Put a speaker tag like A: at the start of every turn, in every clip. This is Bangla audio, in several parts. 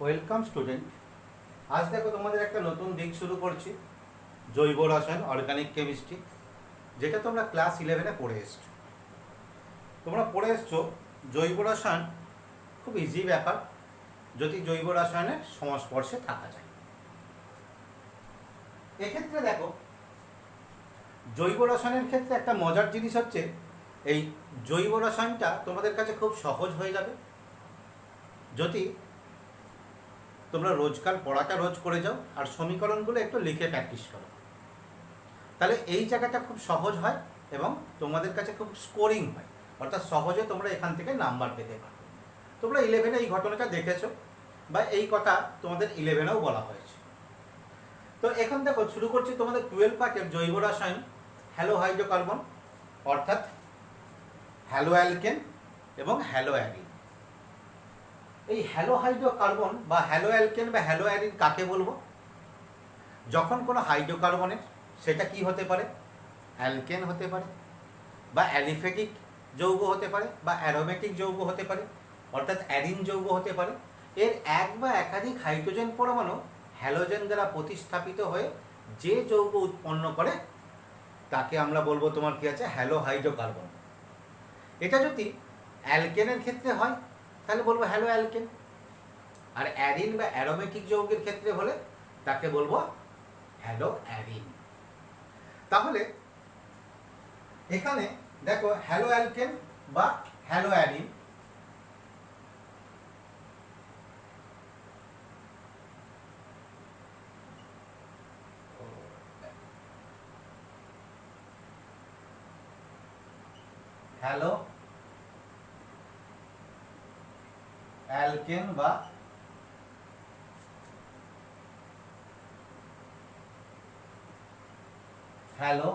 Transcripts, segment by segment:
A: Welcome student. আজ দেখো তোমাদের একটা নতুন দিক শুরু করছি, জৈব রসায়ন অর্গানিক কেমিস্ট্রি, যেটা তোমরা ক্লাস 11-এ পড়ে এসছো। তোমরা পড়ে এসছো জৈব রসায়ন খুব ইজি ব্যাপার যদি জৈব রসায়নের সংস্পর্শে থাকা যায়। এক্ষেত্রে দেখো জৈব রসায়নের ক্ষেত্রে একটা মজার জিনিস হচ্ছে এই জৈব রসায়নটা তোমাদের কাছে খুব সহজ হয়ে যাবে যদি তোমরা রোজকার পড়াটা রোজ করে যাও আর সমীকরণগুলো একটু লিখে প্র্যাকটিস করো। তাহলে এই জায়গাটা খুব সহজ হয় এবং তোমাদের কাছে খুব স্কোরিং হয়, অর্থাৎ সহজে তোমরা এখান থেকে নাম্বার পেতে পারো। তোমরা 11-এ এই ঘটনাটা দেখেছো বা এই কথা তোমাদের 11-এও বলা হয়েছে। তো এখন দেখো শুরু করছি তোমাদের 12 পার্টের জৈব রসায়ন হ্যালো হাইড্রোকার্বন, অর্থাৎ হ্যালো অ্যালকেন এবং হ্যালো অ্যারিন। এই হ্যালো হাইড্রোকার্বন বা হ্যালো অ্যালকেন বা হ্যালো অ্যারিন কাকে বলবো? যখন কোনো হাইড্রোকার্বনের সেটা কি হতে পারে, অ্যালকেন হতে পারে বা অ্যালিফেটিক যৌগ হতে পারে বা অ্যারোমেটিক যৌগ হতে পারে, অর্থাৎ অ্যারিন যৌগ হতে পারে। এর এক বা একাধিক হাইড্রোজেন পরমাণু হ্যালোজেন দ্বারা প্রতিস্থাপিত হয়ে যে যৌগ উৎপন্ন করে তাকে আমরা বলবো তোমার কি আছে, হ্যালো হাইড্রোকার্বন। এটা যদি অ্যালকেনের ক্ষেত্রে হয় তাহলে বলবো হ্যালো অ্যালকেন, আর অ্যারিন বা অ্যারোমেটিক যৌগের ক্ষেত্রে হলে তাকে বলবো হ্যালো অ্যারিন। তাহলে এখানে দেখো হ্যালো অ্যালকেন বা হ্যালো অ্যারিন হ্যালো অ্যালকেন বা হ্যালো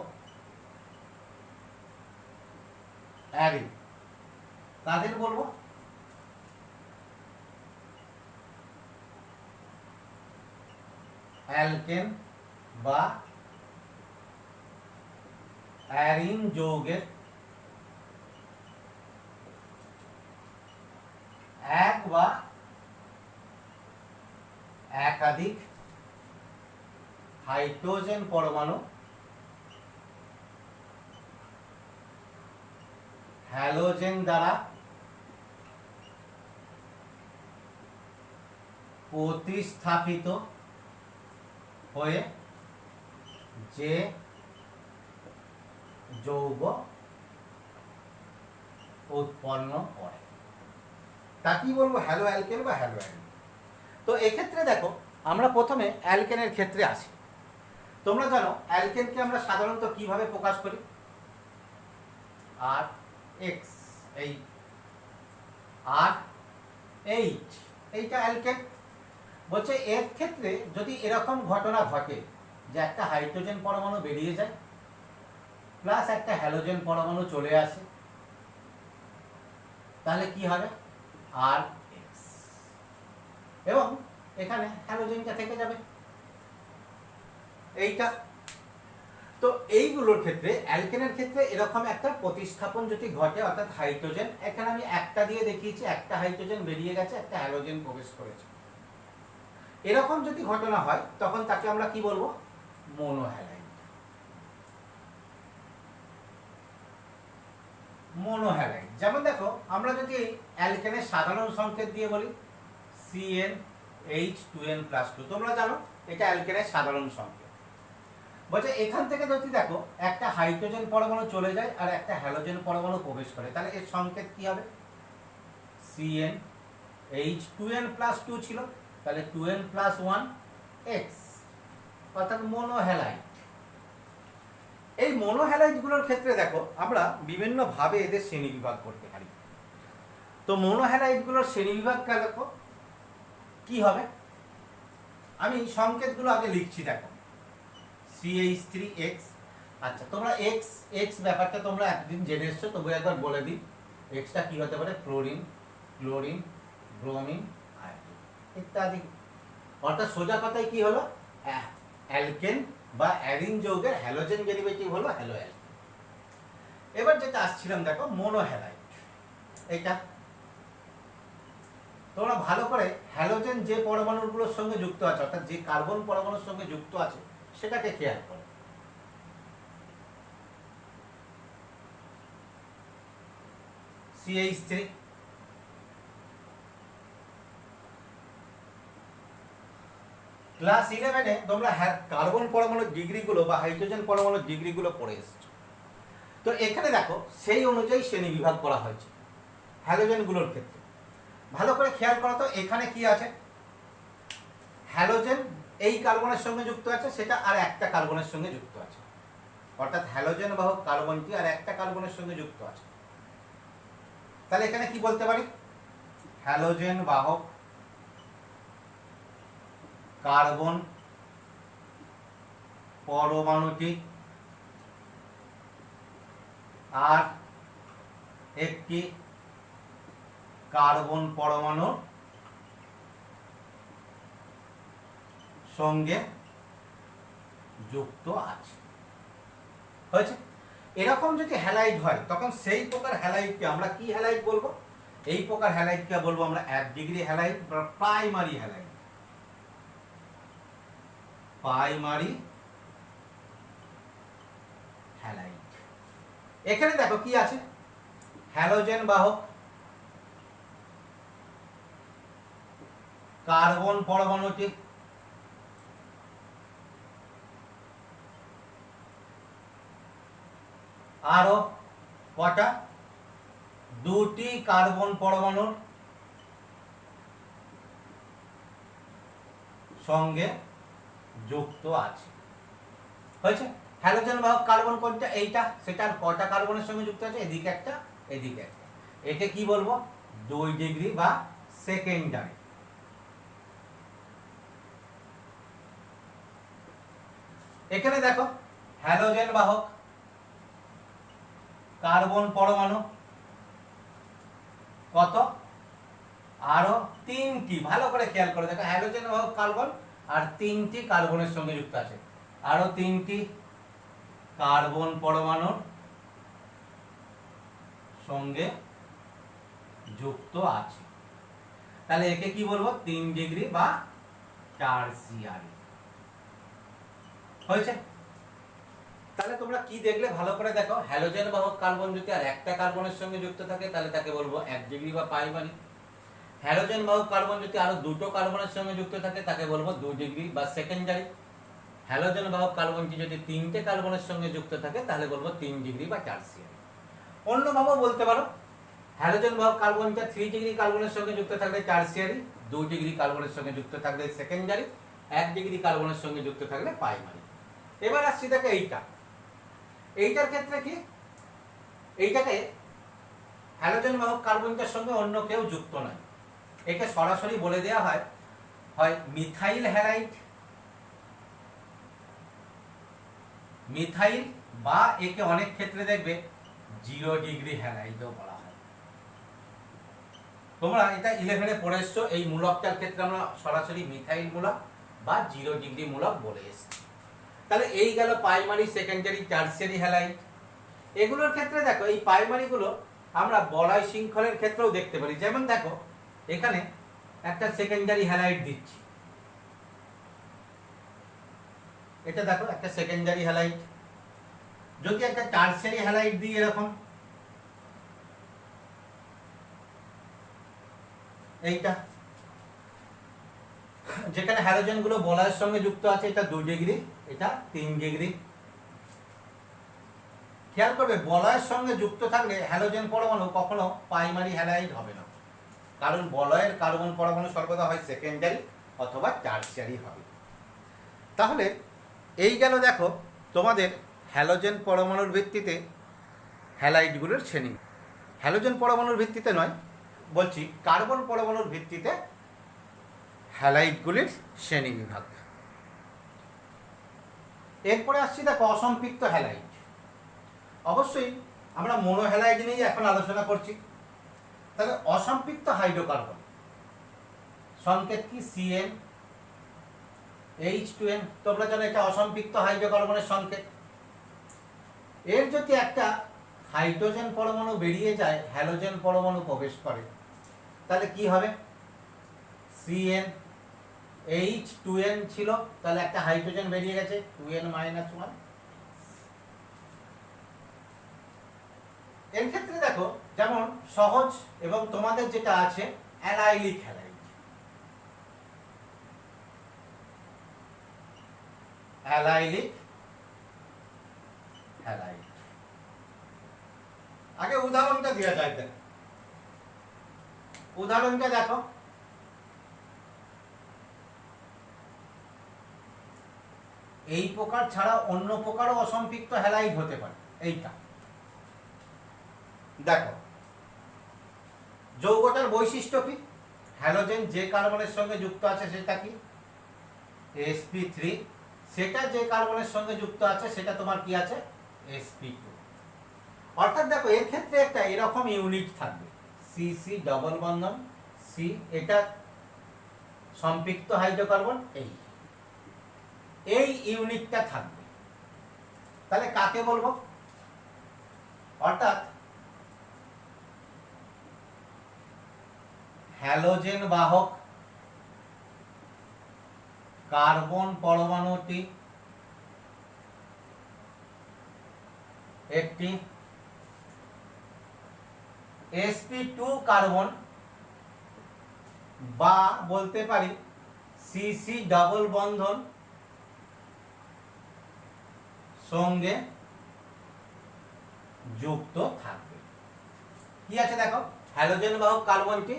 A: অ্যারিন কাদের বলবো? অ্যালকেন বা অ্যারিন যৌগের এক বা একাধিক হাইড্রোজেন পরমাণু হ্যালোজেন দ্বারা প্রতিস্থাপিত হয়ে যে যৌগ উৎপন্ন করে তাকেই বলবো হ্যালো অ্যালকেন বা হ্যালো অ্যারিন। তো এক্ষেত্রে দেখো আমরা প্রথমে অ্যালকেনের ক্ষেত্রে আসি। তোমরা জানো অ্যালকেনকে আমরা সাধারণত কিভাবে প্রকাশ করি? আর এক্স, এই আর এইচ, এইটা অ্যালকেন। বলছে এর ক্ষেত্রে যদি এরকম ঘটনা ঘটে যে একটা হাইড্রোজেন পরমাণু বেরিয়ে যায় প্লাস একটা হ্যালোজেন পরমাণু চলে আসে, তাহলে কি হবে? আর এক্স, এবং এখানে হ্যালোজেনটা থেকে যাবে এইটা। তো এইগুলোর ক্ষেত্রে অ্যালকেনের ক্ষেত্রে এরকম একটা প্রতিস্থাপন যদি ঘটে, অর্থাৎ হাইড্রোজেন, এখানে আমি একটা দিয়ে দেখিয়েছি, একটা হাইড্রোজেন বেরিয়ে গেছে, একটা হ্যালোজেন প্রবেশ করেছে, এরকম যদি ঘটনা হয় তখন তাকে আমরা কি বলবো? মোনোহ্যালাইড। মোনোহ্যালাইড যেমন দেখো আমরা যদি অ্যালকেনের সাধারণ সংকেত দিয়ে বলি CnH2n+2, তোমরা জানো এটা অ্যালকেনের সাধারণ সংকেত। বলছে এখান থেকে যদি দেখো একটা হাইড্রোজেন পরমাণু চলে যায় আর একটা হ্যালোজেন পরমাণু প্রবেশ করে, তাহলে এর সংকেত কি হবে? CnH2n+2 ছিল, তাহলে 2n+1 X, অর্থাৎ মোনোহ্যালাইড। এই মোনোহ্যালাইডগুলোর ক্ষেত্রে দেখো আমরা বিভিন্নভাবে এদের শ্রেণীবিভাগ করতে পারি। তো মোনোহ্যালাইডগুলোর শ্রেণীবিভাগটা দেখো কি হবে, আমি সংকেতগুলো আগে লিখছি। দেখো CH3X, আচ্ছা তোমরা এক্স এক্স ব্যাপারটা তোমরা একদিন জেনে এসছো, তবু একবার বলে দিই এক্সটা কি হতে পারে? ফ্লোরিন, ক্লোরিন, ব্রোমিন, আয়োডিন ইত্যাদি। অর্থাৎ সোজা কথায় কি হলো, অ্যালকেন বা অ্যারিন যৌগের হ্যালোজেন ডেরিভেটিভ হলো হ্যালো অ্যালকেন। এবার যেটা আসছিলাম দেখো মোনোহ্যালাইড, এটা তোমরা ভালো করে হ্যালোজেন যে পরমাণুগুলোর সঙ্গে যুক্ত আছে, অর্থাৎ যে কার্বন পরমাণুর সঙ্গে যুক্ত আছে সেটাকে খেয়াল করো। CH3, ক্লাস 11-এ তোমরা কার্বন পরমাণুর ডিগ্রিগুলো বা হাইড্রোজেন পরমাণুর ডিগ্রিগুলো পড়ে এসেছো। তো এখানে দেখো সেই অনুযায়ী শ্রেণী বিভাগ করা হয়েছে হ্যালোজেনগুলোর ক্ষেত্রে। ভালো করে খেয়াল করো তো, এখানে কি আছে, হ্যালোজেন এই কার্বনের সঙ্গে যুক্ত আছে, সেটা আর একটা কার্বনের সঙ্গে যুক্ত আছে, অর্থাৎ হ্যালোজেন বাহক কার্বনটি আর একটা কার্বনের সঙ্গে যুক্ত আছে। তাহলে এখানে কি বলতে পারি, হ্যালোজেন বাহক কার্বন পরমাণুটি আর একটি কার্বন পরমাণুর সঙ্গে যুক্ত আছে। হয়েছে? এরকম যদি হ্যালাইড হয় তখন সেই প্রকার হ্যালাইডকে আমরা কি হ্যালাইড বলবো? এই প্রকার হ্যালাইডকে বলবো আমরা 1 ডিগ্রি হ্যালাইড বা প্রাইমারি হ্যালাইড। Primary halide. এখানে দেখো কি আছে, হ্যালোজেন বাহক কার্বন পরমাণুটি আরো কটা, দুটি কার্বন পরমাণুর সঙ্গে যুক্ত আছে। হয়েছে? হ্যালোজেন বাহক কার্বন কোনটা? এইটা। সেটা কটা কার্বনের সঙ্গে যুক্ত আছে? এদিকে একটা, এদিকে একটা। একে কি বলবো? 2 ডিগ্রি বা সেকেন্ডারি। এখানে দেখো হ্যালোজেন বাহক কার্বন পরমাণু কত? আরো 3টি। ভালো করে খেয়াল করে দেখো, হ্যালোজেন বাহক কার্বন আর 3টি কার্বনের সঙ্গে যুক্ত আছে, আরো 3টি কার্বন পরমাণুর সঙ্গে যুক্ত আছে। তাহলে একে কি বলবো? 3 ডিগ্রি বা টারসিয়ারি। হয়েছে? তাহলে তোমরা কি দেখলে ভালো করে দেখো, হ্যালোজেন বাহক কার্বন যদি আর একটা কার্বনের সঙ্গে যুক্ত থাকে তাহলে তাকে বলবো 1 ডিগ্রি বা প্রাইমারি। হ্যালোজেন বাহক কার্বন যদি আরো দুটো কার্বনের সঙ্গে যুক্ত থাকে তাকে বলবো 2 ডিগ্রি বা সেকেন্ডারি। হ্যালোজেন বাহক কার্বনটি যদি 3টে কার্বনের সঙ্গে যুক্ত থাকে তাহলে বলবো 3 ডিগ্রি বা টারসিয়ারি। অন্যভাবেও বলতে পারো, হ্যালোজেন বাহক কার্বনটা 3 ডিগ্রি কার্বনের সঙ্গে যুক্ত থাকলে টারসিয়ারি, 2 ডিগ্রি কার্বনের সঙ্গে যুক্ত থাকলে সেকেন্ডারি, 1 ডিগ্রি কার্বনের সঙ্গে যুক্ত থাকলে প্রাইমারি। এবার আসছি দেখো এইটার ক্ষেত্রে কি, এইটাকে হ্যালোজেন বাহক কার্বনটার সঙ্গে অন্য কেউ যুক্ত নয়, একে সরাসরি বলে দেওয়া হয় হয় মিথাইল হ্যালাইড, মিথাইল, বা একে অনেক ক্ষেত্রে দেখবে 0 ডিগ্রি হ্যালাইডও বলা হয়। তোমরা এটা 11-এ পড়ে এসছো, এই মূলকটার ক্ষেত্রে আমরা সরাসরি মিথাইল মূলক বা 0 ডিগ্রি মূলক বলে এসেছি। তাহলে এই গেল প্রাইমারি, সেকেন্ডারি, টারসিয়ারি হ্যালাইড। এগুলোর ক্ষেত্রে দেখো এই প্রাইমারিগুলো আমরা বলয় শৃঙ্খলের ক্ষেত্রেও দেখতে পারি। যেমন দেখো এখানে একটা সেকেন্ডারি হ্যালাইড দিচ্ছি, এটা দেখো একটা সেকেন্ডারি হ্যালাইড। যদি একটা টারসিয়ারি হ্যালাইড দিই এরকম, এইটা যেখানে হ্যালোজেন গুলো বলয়ের সঙ্গে যুক্ত আছে, এটা 2 ডিগ্রি, এটা 3 ডিগ্রি। খেয়াল করবে বলয়ের সঙ্গে যুক্ত থাকলে হ্যালোজেন পরমাণু কখনো প্রাইমারি হ্যালাইড হবে না, কারণ বলয়ের কার্বন পরমাণু সর্বদা হয় সেকেন্ডারি অথবা টারসিয়ারি হবে। তাহলে এই গেল দেখো তোমাদের হ্যালোজেন পরমাণুর ভিত্তিতে হ্যালাইডগুলোর শ্রেণী। হ্যালোজেন পরমাণুর ভিত্তিতে নয়, বলছি কার্বন পরমাণুর ভিত্তিতে হ্যালাইডগুলির শ্রেণী বিভাগ। এরপরে আসছি দেখো অসম্পৃক্ত হ্যালাইড। অবশ্যই আমরা মনোহ্যালাইড নিয়ে এখন আলোচনা করছি। তাহলে অসম্পৃক্ত হাইড্রোকার্বন সংকেত কি? CN H2N। তোমরা জানো এটা অসম্পৃক্ত হাইড্রোকার্বনের সংকেত। এর যদি একটা হাইড্রোজেন পরমাণু বেরিয়ে যায়, হ্যালোজেন পরমাণু প্রবেশ করে, তাহলে কি হবে? CN, H2N ছিল, তাহলে একটা হাইড্রোজেন বেরিয়ে গেছে 2N-1। এর ক্ষেত্রে দেখো যেমন সহজ এবং তোমাদের যেটা আছে অ্যালাইলিক হ্যালাইড। অ্যালাইলিক হ্যালাইড আগে উদাহরণটা দেওয়া যায়। দেখো উদাহরণটা দেখো, এই প্রকার ছাড়া অন্য প্রকারও অসম্পৃক্ত হ্যালাইড হতে পারে। এইটা দেখো, যৌগটার বৈশিষ্ট্য কি? হ্যালোজেন যে কার্বনের সঙ্গে যুক্ত আছে সেটা কি? sp3। সেটা যে কার্বনের সঙ্গে যুক্ত আছে সেটা তোমার কি আছে? sp2। অর্থাৎ দেখো এর ক্ষেত্রে একটা এরকম ইউনিট থাকবে, CC ডবল বন্ধন C, এটা সম্পৃক্ত হাইড্রোকার্বন, এই ইউনিটটা থাকবে। তাহলে কাকে বলবো? অর্থাৎ হ্যালোজেন বাহক কার্বন পরমাণুটি একটি sp2 কার্বন বা বলতে পারি CC ডবল বন্ধন সঙ্গে যুক্ত থাকবে। কি আছে দেখো, হ্যালোজেন বাহক কার্বনটি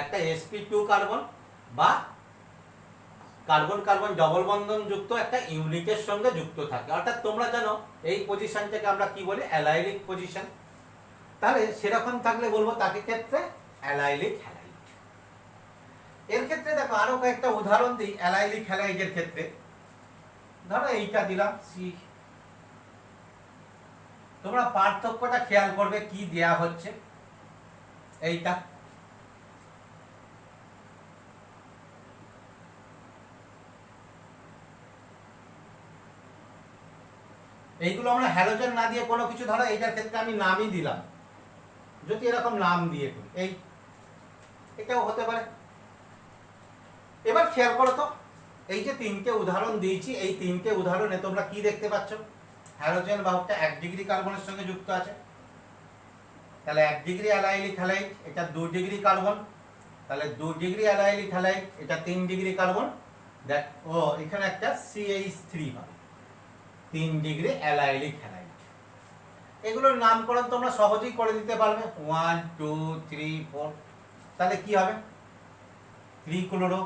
A: একটা sp2 কার্বন বা কার্বন কার্বন ডবল বন্ধন যুক্ত একটা ইউনিটের সঙ্গে যুক্ত থাকে। অর্থাৎ তোমরা জানো এই পজিশনটাকে আমরা কি বলি? Allylic position. তাহলে সেরকম থাকলে বলবো তাকে ক্ষেত্রে অ্যালাইলিক হ্যালাইড। এর ক্ষেত্রে দেখো আরো কয়েকটা উদাহরণ দিই অ্যালাইলিক হ্যালাইডের ক্ষেত্রে। ধরো এইটা দিলাম C, তোমরা পার্থক্যটা খেয়াল করবে কি দেয়া হচ্ছে। এইটা এইগুলো আমরা হ্যালোজেন না দিয়ে কোনো কিছু, ধরো এইটার ক্ষেত্রে আমি নামই দিলাম, যদি এরকম নাম দিয়ে করি, এই এটাও হতে পারে। এবার খেয়াল করো তো, এই যে তিনটে উদাহরণ দিয়েছি, এই তিনটে উদাহরণে তোমরা কি দেখতে পাচ্ছ? হ্যালোজেন বাহকটা 1 ডিগ্রি কার্বনের সঙ্গে যুক্ত আছে, তাহলে 1 ডিগ্রি অ্যালাইলিক হ্যালাইড, এটা 2 ডিগ্রি কার্বন, তাহলে 2 ডিগ্রি অ্যালাইলিক হ্যালাইড, এটা 3 ডিগ্রি কার্বন। দেখ ও এখানে একটা CH3 হবে, 3 ডিগ্রি অ্যালাইলিক হ্যালাইড। এগুলোর নামকরণ তোমরা সহজেই করে দিতে পারবে, 1 2 3 4। তাহলে কি হবে? 3 ক্লোরো,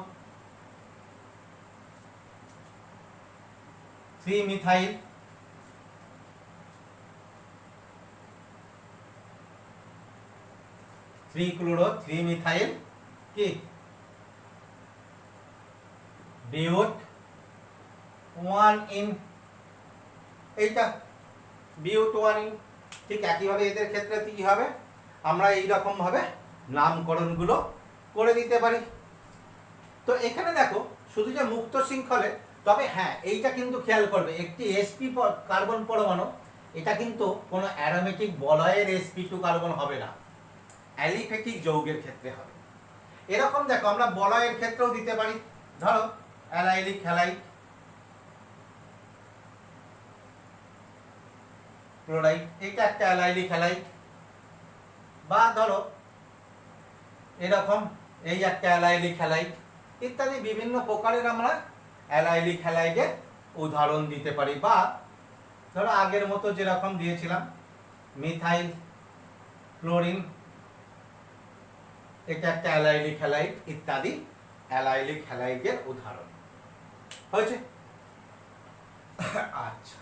A: 3 মিথাইল, 3 ক্লোরো 3 মিথাইল কি বিউট 1 ইন, এইটা বিউট 1 ইন। ঠিক একইভাবে এদের ক্ষেত্রে কি হবে? আমরা এইরকম ভাবে নামকরণগুলো করে দিতে পারি। তো এখানে দেখো শুধু যে মুক্ত শৃঙ্খলে, তবে হ্যাঁ এইটা কিন্তু খেয়াল করবে, একটি sp কার্বন পরমাণু, এটা কিন্তু কোনো অ্যারোমেটিক বলয়ের sp2 কার্বন হবে না, অ্যালিফেটিক যৌগের ক্ষেত্রে হবে। এরকম দেখো আমরা বলয়ের ক্ষেত্রেও দিতে পারি, ধরো অ্যালাইলিক হ্যালাইড ক্লোরাইড, এটা একটা অ্যালাইলিক হ্যালাইড, বা ধরো এরকম এই একটা অ্যালাইলিক হ্যালাইড ইত্যাদি বিভিন্ন প্রকারের আমরা অ্যালাইলিক হ্যালাইডের উদাহরণ দিতে পারি। বা ধরো আগের মতো যেরকম দিয়েছিলাম মিথাইল ক্লোরিন, এটা একটা অ্যালাইলিক হ্যালাইড ইত্যাদি অ্যালাইলিক হ্যালাইডের উদাহরণ হয়েছে। আচ্ছা,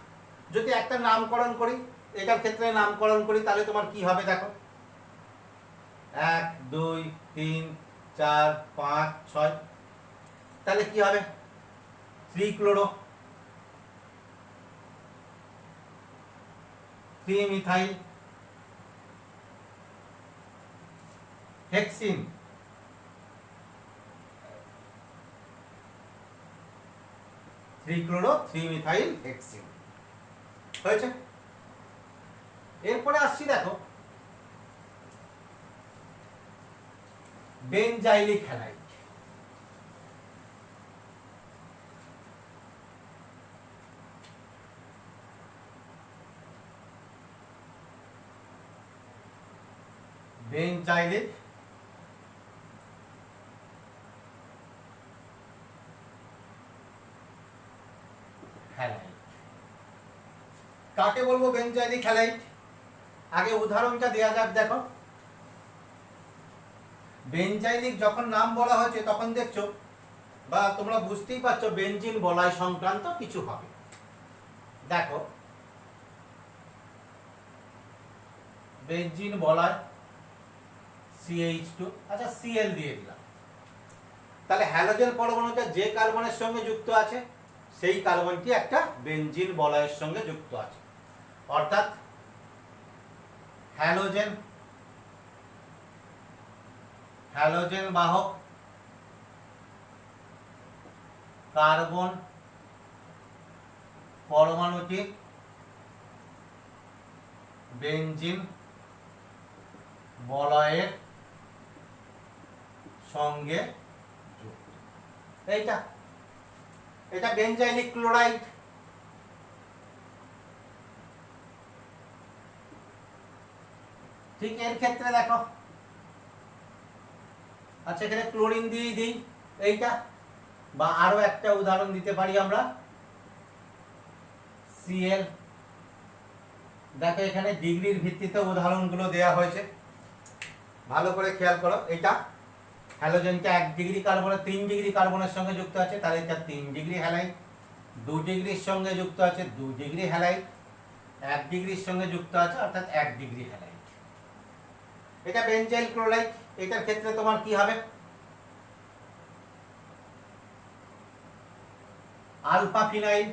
A: যদি একটা নামকরণ করি, এটার ক্ষেত্রে নামকরণ করি, তাহলে তোমার কি হবে দেখো, 1 2 3 4 5 6, তাহলে কি হবে? 3 chloro, 3 methyl hexene, 3 chloro 3 methyl hexene হয়েছে। এরপরে আসছি দেখো বেনজাইলিক হ্যালাইড। বেঞ্জাইলিক হ্যালাইড। কাকে বলবো বেঞ্জাইলিক হ্যালাইড? আগে উদাহরণটা দেওয়া যাক। দেখো, বেঞ্জাইলিক যখন নাম বলা হয়েছে তখন দেখছো বা তোমরা বুঝতেই পারছো বেঞ্জিন বলয় সংক্রান্ত কিছু হবে। দেখো, বেঞ্জিন বলয় CH2, আচ্ছা Cl দিয়ে দিলাম। তাহলে হ্যালোজেন পরমাণুটা যে কার্বনের সঙ্গে যুক্ত আছে সেই কার্বনটি একটা বেঞ্জিন বলয়ের সঙ্গে যুক্ত আছে, অর্থাৎ হ্যালোজেন হ্যালোজেন বাহক কার্বন পরমাণুটি বেঞ্জিন বলয়ের সঙ্গে যুক্ত। এটা বেঞ্জাইলিক ক্লোরাইড। ঠিক এর ক্ষেত্রে দেখো, আচ্ছা এখানে ক্লোরিন দিয়ে দিই এইটা, বা আরো একটা উদাহরণ দিতে পারি আমরা, Cl। দেখো এখানে ডিগ্রির ভিত্তিতে উদাহরণগুলো দেওয়া হয়েছে, ভালো করে খেয়াল করো। এটা হ্যালোজেনটা 1 ডিগ্রি কার্বনের 3 ডিগ্রি কার্বনের সঙ্গে যুক্ত আছে, তাহলে এটা 3 ডিগ্রি হ্যালাইড। 2 ডিগ্রির সঙ্গে যুক্ত আছে 2 ডিগ্রি হ্যালাইড। 1 ডিগ্রির সঙ্গে যুক্ত আছে অর্থাৎ 1 ডিগ্রি হ্যালাইড। এটা বেঞ্জাইল ক্লোরাইড। এটার ক্ষেত্রে তোমার কি হবে? Alpha phenyl,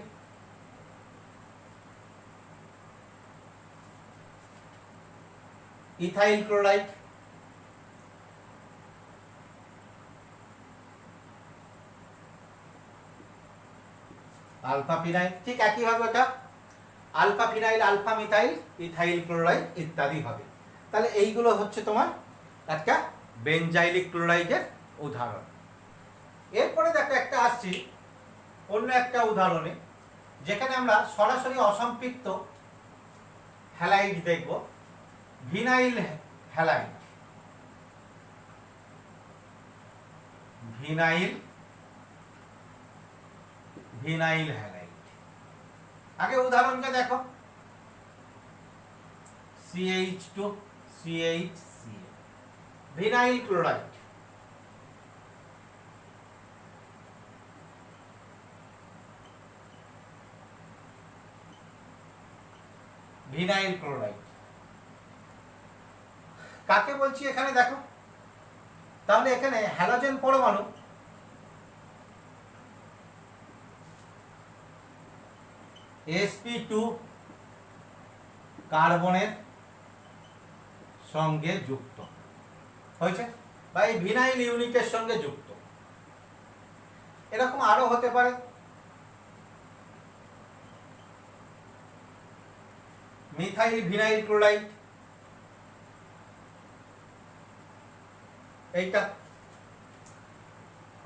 A: ethyl chloride, alpha phenyl. ঠিক একইভাবে ওটা alpha phenyl, alpha methyl, ethyl chloride ইত্যাদি হবে। তাহলে এইগুলো হচ্ছে তোমার একটা বেঞ্জাইলিক ক্লোরাইডের উদাহরণ। এরপরে দেখো একটা আসছি অন্য একটা উদাহরণে, যেখানে আমরা সরাসরি অসম্পৃক্ত হ্যালাইড দেখব, ভিনাইল হ্যালাইড। Vinyl halide. আগে উদাহরণটা দেখো, CH2 CHCl, vinyl chloride. Vinyl chloride কাকে বলছি এখানে দেখো, তাহলে এখানে হ্যালোজেন পরমাণু sp2 কার্বনের সঙ্গে যুক্ত হয়েছে, বা এই ভিনাইল ইউনিটের সঙ্গে যুক্ত। এরকম আরো হতে পারে, মিথাইল ভিনাইল ক্লোরাইড। এইটা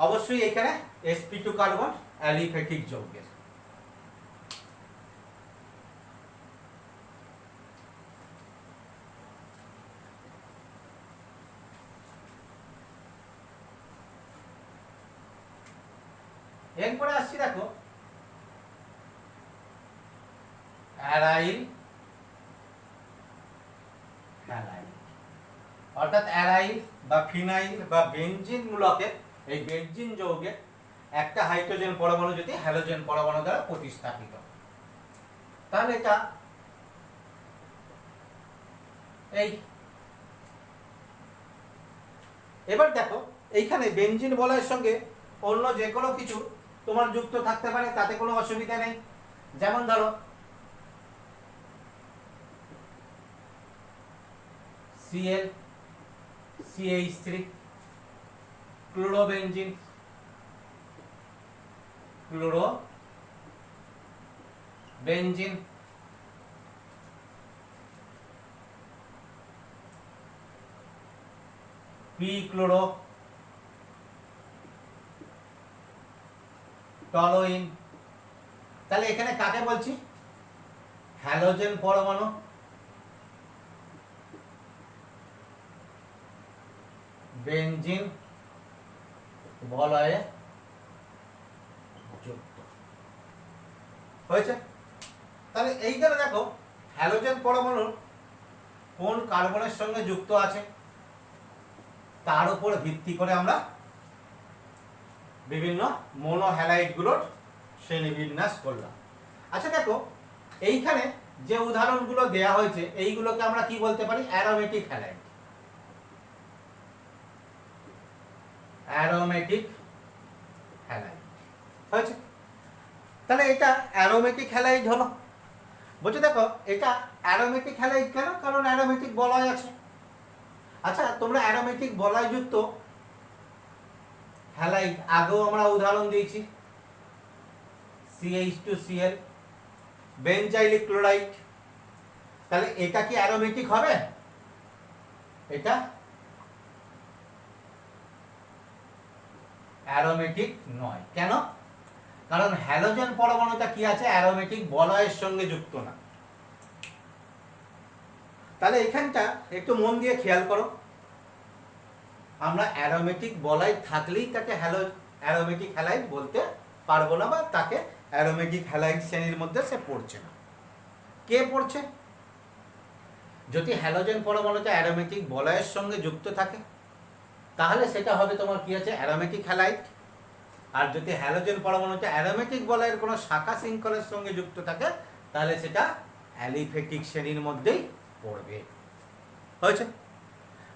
A: অবশ্যই এখানে sp2 কার্বন অ্যালিফ্যাটিক যৌগের। এরপরে আসছি দেখো, অ্যারাইল হ্যালাইড, অর্থাৎ অ্যারাইল বা ফিনাইল বা বেনজিন মূলকের এই বেনজিন যৌগের একটা হাইড্রোজেন পরমাণু যদি হ্যালোজেন পরমাণু দ্বারা প্রতিস্থাপিত, তাহলে এটা এই। এবার দেখো এইখানে বেনজিন বলয়ের সঙ্গে অন্য যে কোনো কিছু তোমার যুক্ত থাকতে পারে, তাতে কোনো অসুবিধা নেই। যেমন ধরো Cl CH3, chlorobenzene, P chloro, toluene. তাহলে এখানে কাকে বলছি? হ্যালোজেন পরমাণু বেনজিন বলয়ে যুক্ত হয়েছে। তাহলে এইখানে দেখো হ্যালোজেন পরমাণু কোন কার্বনের সঙ্গে যুক্ত আছে তার উপর ভিত্তি করে আমরা বিভিন্ন মনোহ্যালাইডগুলোর শ্রেণীবিন্যাস করলাম। আচ্ছা দেখো এইখানে যে উদাহরণগুলো দেয়া হয়েছে এইগুলোকে আমরা কি বলতে পারি? Aromatic halide. অ্যারোমেটিক হ্যালাইড হয়েছে। তাহলে এটা অ্যারোমেটিক হ্যালাইড হলো। বলছে দেখো এটা অ্যারোমেটিক হ্যালাইড কেন? কারণ অ্যারোমেটিক বলয় আছে। আচ্ছা তোমরা অ্যারোমেটিক বলয়যুক্ত হ্যালাইড আগেও আমরা উদাহরণ দিয়েছি, CH2Cl, বেনজাইলিক ক্লোরাইড। তাহলে এটা কি অ্যারোমেটিক হবে? এটা অ্যারোমেটিক নয়। কেন? কারণ হ্যালোজেন পরমাণুটা কি আছে? অ্যারোমেটিক বলয়ের সঙ্গে যুক্ত না। তাহলে এখানটা একটু মন দিয়ে খেয়াল করো, আমরা অ্যারোমেটিক বলয় থাকলেই তাকে অ্যারোমেটিক হ্যালাইড বলতে পারবো না, বা তাকে অ্যারোমেটিক হ্যালাইড শ্রেণীর মধ্যে সে পড়ছে না। কে পড়ছে? যদি হ্যালোজেন পরমাণুটা অ্যারোমেটিক বলয়ের সঙ্গে যুক্ত থাকে তাহলে সেটা হবে তোমার কি আছে? Aromatic halide. আর যদি হ্যালোজেন পরমাণুটা অ্যারোমেটিক বলয়ের কোনো শাখা শৃঙ্খলের সঙ্গে যুক্ত থাকে তাহলে সেটা অ্যালিফেটিক শ্রেণীর মধ্যেই পড়বে। হয়েছে?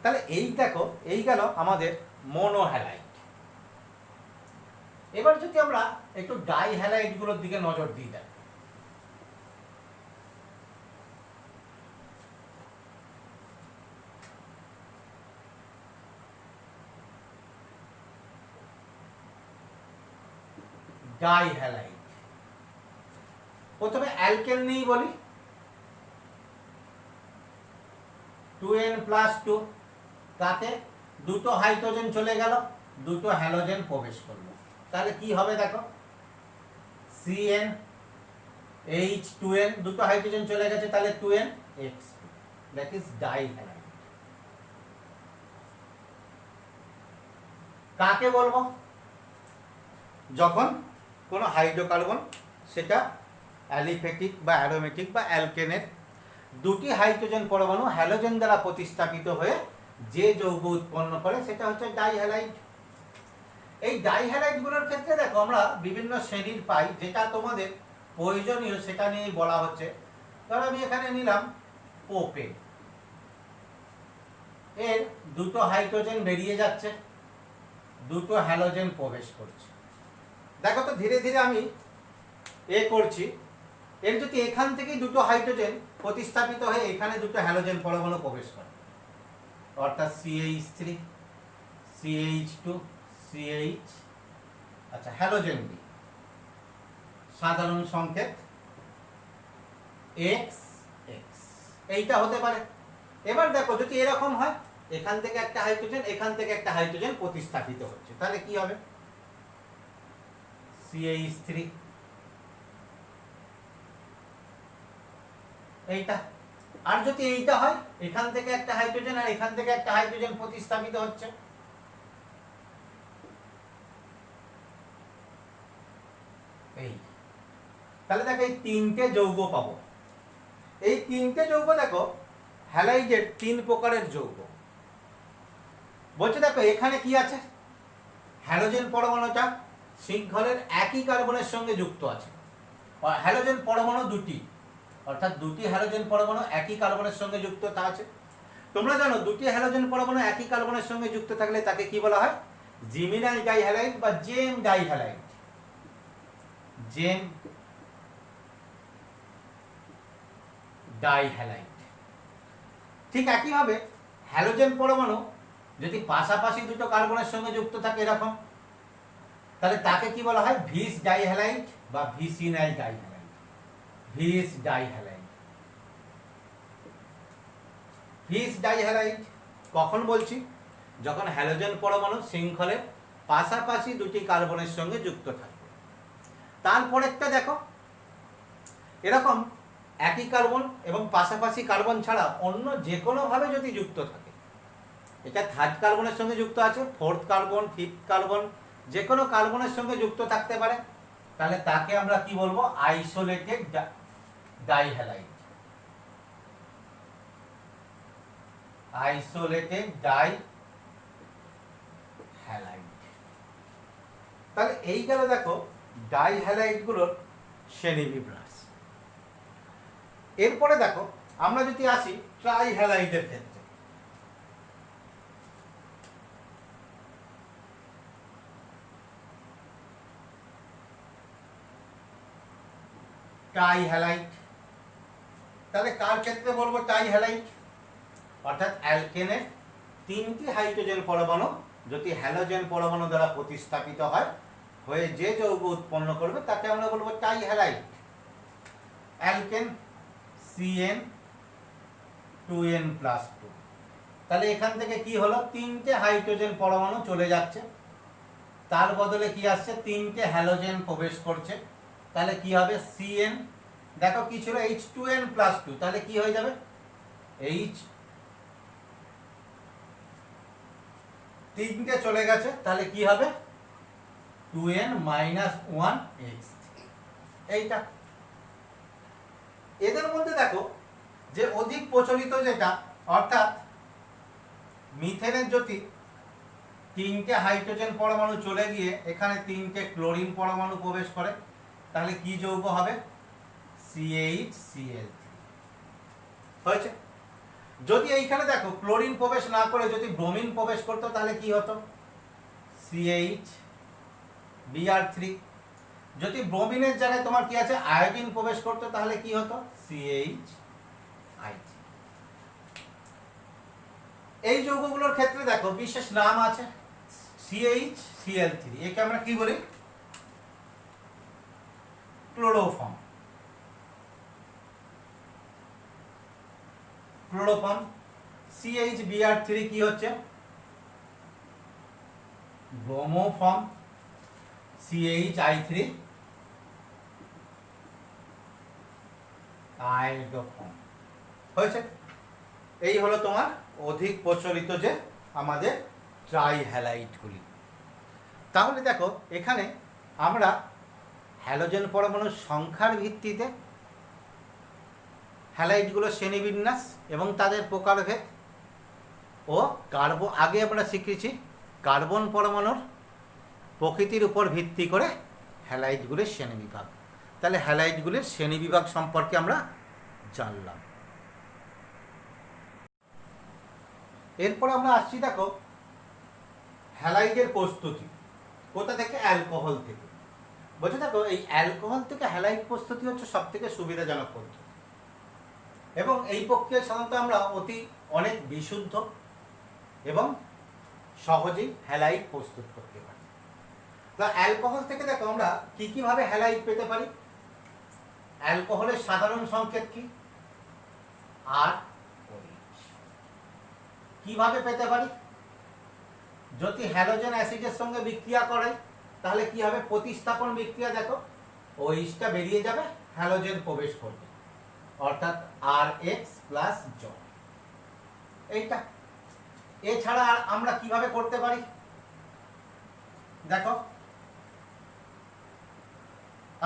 A: তাহলে এই দেখো এই গেল আমাদের মনোহ্যালাইড। এবার যদি আমরা একটু ডাইহ্যালাইড গুলোর দিকে নজর দিই, দেখ ডাইহ্যালাইড। প্রথমে অ্যালকেন নিয়ে বলি, 2n+2, তাতে দুটো হাইড্রোজেন চলে গেল, দুটো হ্যালোজেন প্রবেশ করলো। তাহলে কি হবে দেখো, CnH2n, দুটো হাইড্রোজেন চলে গেছে, তাহলে 2nx2, দ্যাট ইজ ডাইহ্যালাইড। কাকে বলবো? যখন কোনো হাইড্রোকার্বন সেটা অ্যালিফেটিক বা অ্যারোমেটিক বা অ্যালকেনের দুটি হাইড্রোজেন পরমাণু হ্যালোজেন দ্বারা প্রতিস্থাপিত হয়ে যে যৌগ উৎপন্ন করে সেটা হচ্ছে ডাইহ্যালাইড। এই ডাইহ্যালাইডগুলোর ক্ষেত্রে দেখো আমরা বিভিন্ন শ্রেণীর পাই, যেটা তোমাদের প্রয়োজনীয় সেটা নিয়েই বলা হচ্ছে। ধরো আমি এখানে নিলাম প্রোপেন, এর দুটো হাইড্রোজেন বেরিয়ে যাচ্ছে, দুটো হ্যালোজেন প্রবেশ করছে। দেখো তো ধীরে ধীরে আমি করছি, এর যদি এখান থেকেই দুটো হাইড্রোজেন প্রতিস্থাপিত হয়ে এখানে দুটো হ্যালোজেন পরমাণু প্রবেশ করে, অর্থাৎ CH3, CH2, CH, আচ্ছা হ্যালোজেন বি, সাধারণ সংকেত X, এইটা হতে পারে। এবার দেখো যদি এরকম হয়, এখান থেকে একটা হাইড্রোজেন, এখান থেকে একটা হাইড্রোজেন প্রতিস্থাপিত হচ্ছে, তাহলে কি হবে? CH3, এইটা। আর যদি এইটা হয়, এখান থেকে একটা হাইড্রোজেন আর এখান থেকে একটা হাইড্রোজেন প্রতিস্থাপিত হচ্ছে, এই। তাহলে দেখো এই তিনটে যৌগ পাবো। এই তিনটে যৌগ দেখো হ্যালাইডের 3 প্রকারের যৌগ। বলছে দেখো এখানে কি আছে? হ্যালোজেন পরমাণুটা শৃঙ্খলের একই কার্বনের সঙ্গে যুক্ত আছে। হ্যালোজেন পরমাণু দুটি, অর্থাৎ দুটি হ্যালোজেন পরমাণু একই কার্বনের সঙ্গে যুক্ত তা আছে। তোমরা জানো দুটি হ্যালোজেন পরমাণু একই কার্বনের সঙ্গে যুক্ত থাকলে তাকে কি বলা হয়? জিমিনাল ডাইহ্যালাইড বা জেম ডাইহ্যালাইড। জেম ডাইহ্যালাইড। ঠিক একইভাবে হ্যালোজেন পরমাণু যদি পাশাপাশি দুটো কার্বনের সঙ্গে যুক্ত থাকে এরকম, তাহলে তাকে কি বলা হয়? ভিস ডাইহ্যালাইড বা ভিসিনাইল ডাইহ্যালাইড। ভিস ডাইহ্যালাইড। ভিস ডাইহ্যালাইড কখন বলছি? যখন হ্যালোজেন পরমাণু শৃঙ্খলের পাশাপাশি দুটি কার্বনের সঙ্গে যুক্ত থাকবে। তারপরেরটা দেখো, এরকম একই কার্বন এবং পাশাপাশি কার্বন ছাড়া অন্য যে কোনোভাবে যদি যুক্ত থাকে এটা থার্ড কার্বনের সঙ্গে যুক্ত আছে, ফোর্থ কার্বন, ফিফথ কার্বন, যে কোনো কার্বনের সঙ্গে যুক্ত থাকতে পারে, তাহলে তাকে আমরা কি বলবো? Isolated dihalide. Isolated dihalide. তাহলে এই গেল দেখো ডাইহ্যালাইড গুলোর শ্রেণীবিন্যাস। এরপরে দেখো আমরা যদি আসি ট্রাইহ্যালাইডের ক্ষেত্রে, ট্রাইহ্যালাইড, তাহলে কার ক্ষেত্রে বলবো ট্রাইহ্যালাইড? অর্থাৎ অ্যালকেনের 3টি হাইড্রোজেন পরমাণু যদি হ্যালোজেন পরমাণু দ্বারা প্রতিস্থাপিত হয়ে যে যৌগ উৎপন্ন করবে তাকে আমরা বলবো ট্রাইহ্যালাইড। অ্যালকেন CN 2N+2, তাহলে এখান থেকে কি হলো? 3টে হাইড্রোজেন পরমাণু চলে যাচ্ছে, তার বদলে কি আসছে? 3টে হ্যালোজেন প্রবেশ করছে, তাহলে কি হবে? CN, দেখো কি ছিল? H2N+2, তাহলে কি হয়ে যাবে? H, 3টে চলে গেছে, তাহলে কি হবে? 2N-1X। এইটা এদের মধ্যে দেখো যে অধিক প্রচলিত যেটা, অর্থাৎ মিথেনের যদি 3টে হাইড্রোজেন পরমাণু চলে গিয়ে এখানে 3টে ক্লোরিন পরমাণু প্রবেশ করে, তাহলে কি যৌগ হবে? CHCl3 হয়েছে। যদি এইখানে দেখো ক্লোরিন প্রবেশ না করে যদি ব্রোমিন প্রবেশ করতো তাহলে কি হতো? CHBr3। যদি ব্রোমিনের জায়গায় তোমার কি আছে? আয়োডিন প্রবেশ করতো তাহলে কি হতো? CHI3। এই যৌগগুলোর ক্ষেত্রে দেখো বিশেষ নাম আছে। CHCl3 একে আমরা কি বলি? ক্লোরোফর্ম। ক্লোরোফর্ম। CHBr3 কি হচ্ছে? ব্রোমোফর্ম। CHI3 iodoform. হয়েছে। এই হলো তোমার অধিক প্রচলিত যে আমাদের ট্রাইহ্যালাইডগুলি। তাহলে দেখো এখানে আমরা হ্যালোজেন পরমাণুর সংখ্যার ভিত্তিতে হ্যালাইডগুলোর শ্রেণীবিন্যাস এবং তাদের প্রকারভেদ ও আগে আমরা শিখেছি কার্বন পরমাণুর প্রকৃতির উপর ভিত্তি করে হ্যালাইডগুলির শ্রেণীবিভাগ। তাহলে হ্যালাইডগুলির শ্রেণীবিভাগ সম্পর্কে আমরা জানলাম। এরপর আমরা আসছি দেখো হ্যালাইডের প্রস্তুতি। কোথা থেকে? অ্যালকোহল থেকে। বলছে দেখো এই অ্যালকোহল থেকে হ্যালাইড প্রস্তুতি হচ্ছে সব থেকে সুবিধাজনক পদ্ধতি এবং এই প্রক্রিয়ায় সাধারণত আমরা অনেক বিশুদ্ধ এবং সহজেই হ্যালাইড প্রস্তুত করতে পারি। তা অ্যালকোহল থেকে দেখো আমরা কিভাবে হ্যালাইড পেতে পারি? অ্যালকোহলের সাধারণ সংকেত কি? RH। কিভাবে পেতে পারি? যদি হ্যালোজেন অ্যাসিডের সঙ্গে বিক্রিয়া করে তাহলে কি হবে? প্রতিস্থাপন বিক্রিয়া, দেখো OH বেরিয়ে যাবে, হ্যালোজেন প্রবেশ করবে, অর্থাৎ RH+ জল। এইটা। এছাড়া আর আমরা কিভাবে করতে পারি? দেখো